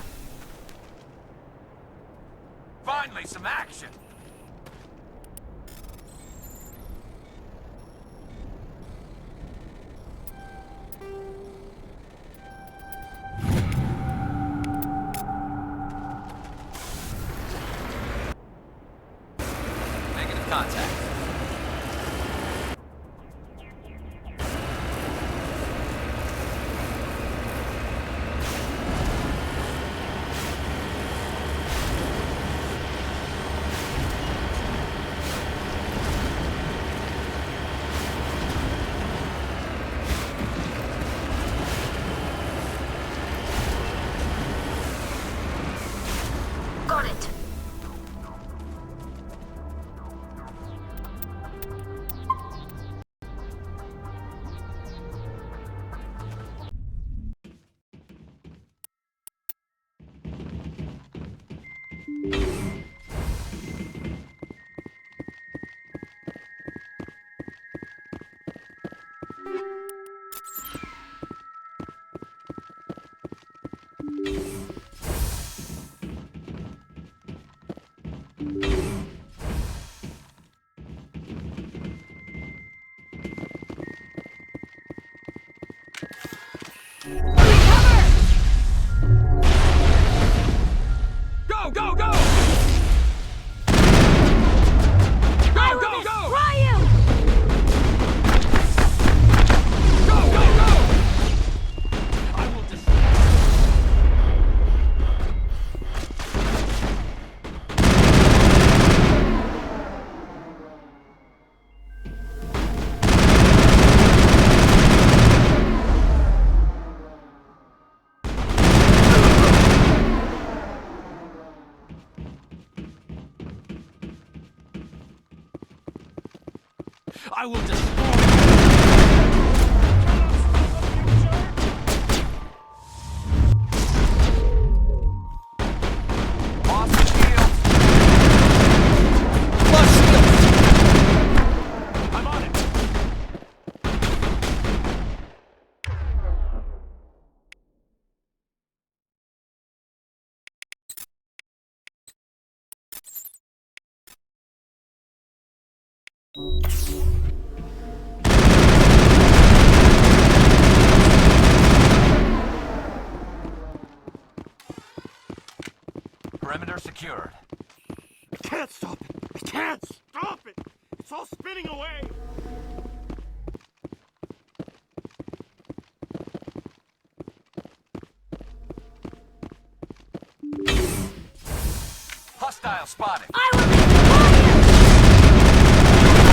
Finally, some action. Negative contact. Got it. Go, go, go! Go, go, go! Go, go, go! I will just... I will I'm on it. Perimeter secured. I can't stop it! I can't stop it! It's all spinning away! Hostile spotted. I will destroy you!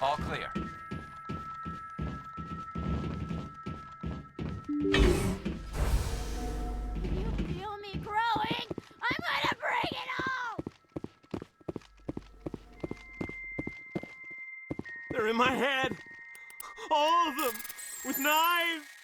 All clear. You feel me growing? I'm gonna bring it all! They're in my head. All of them. With knives.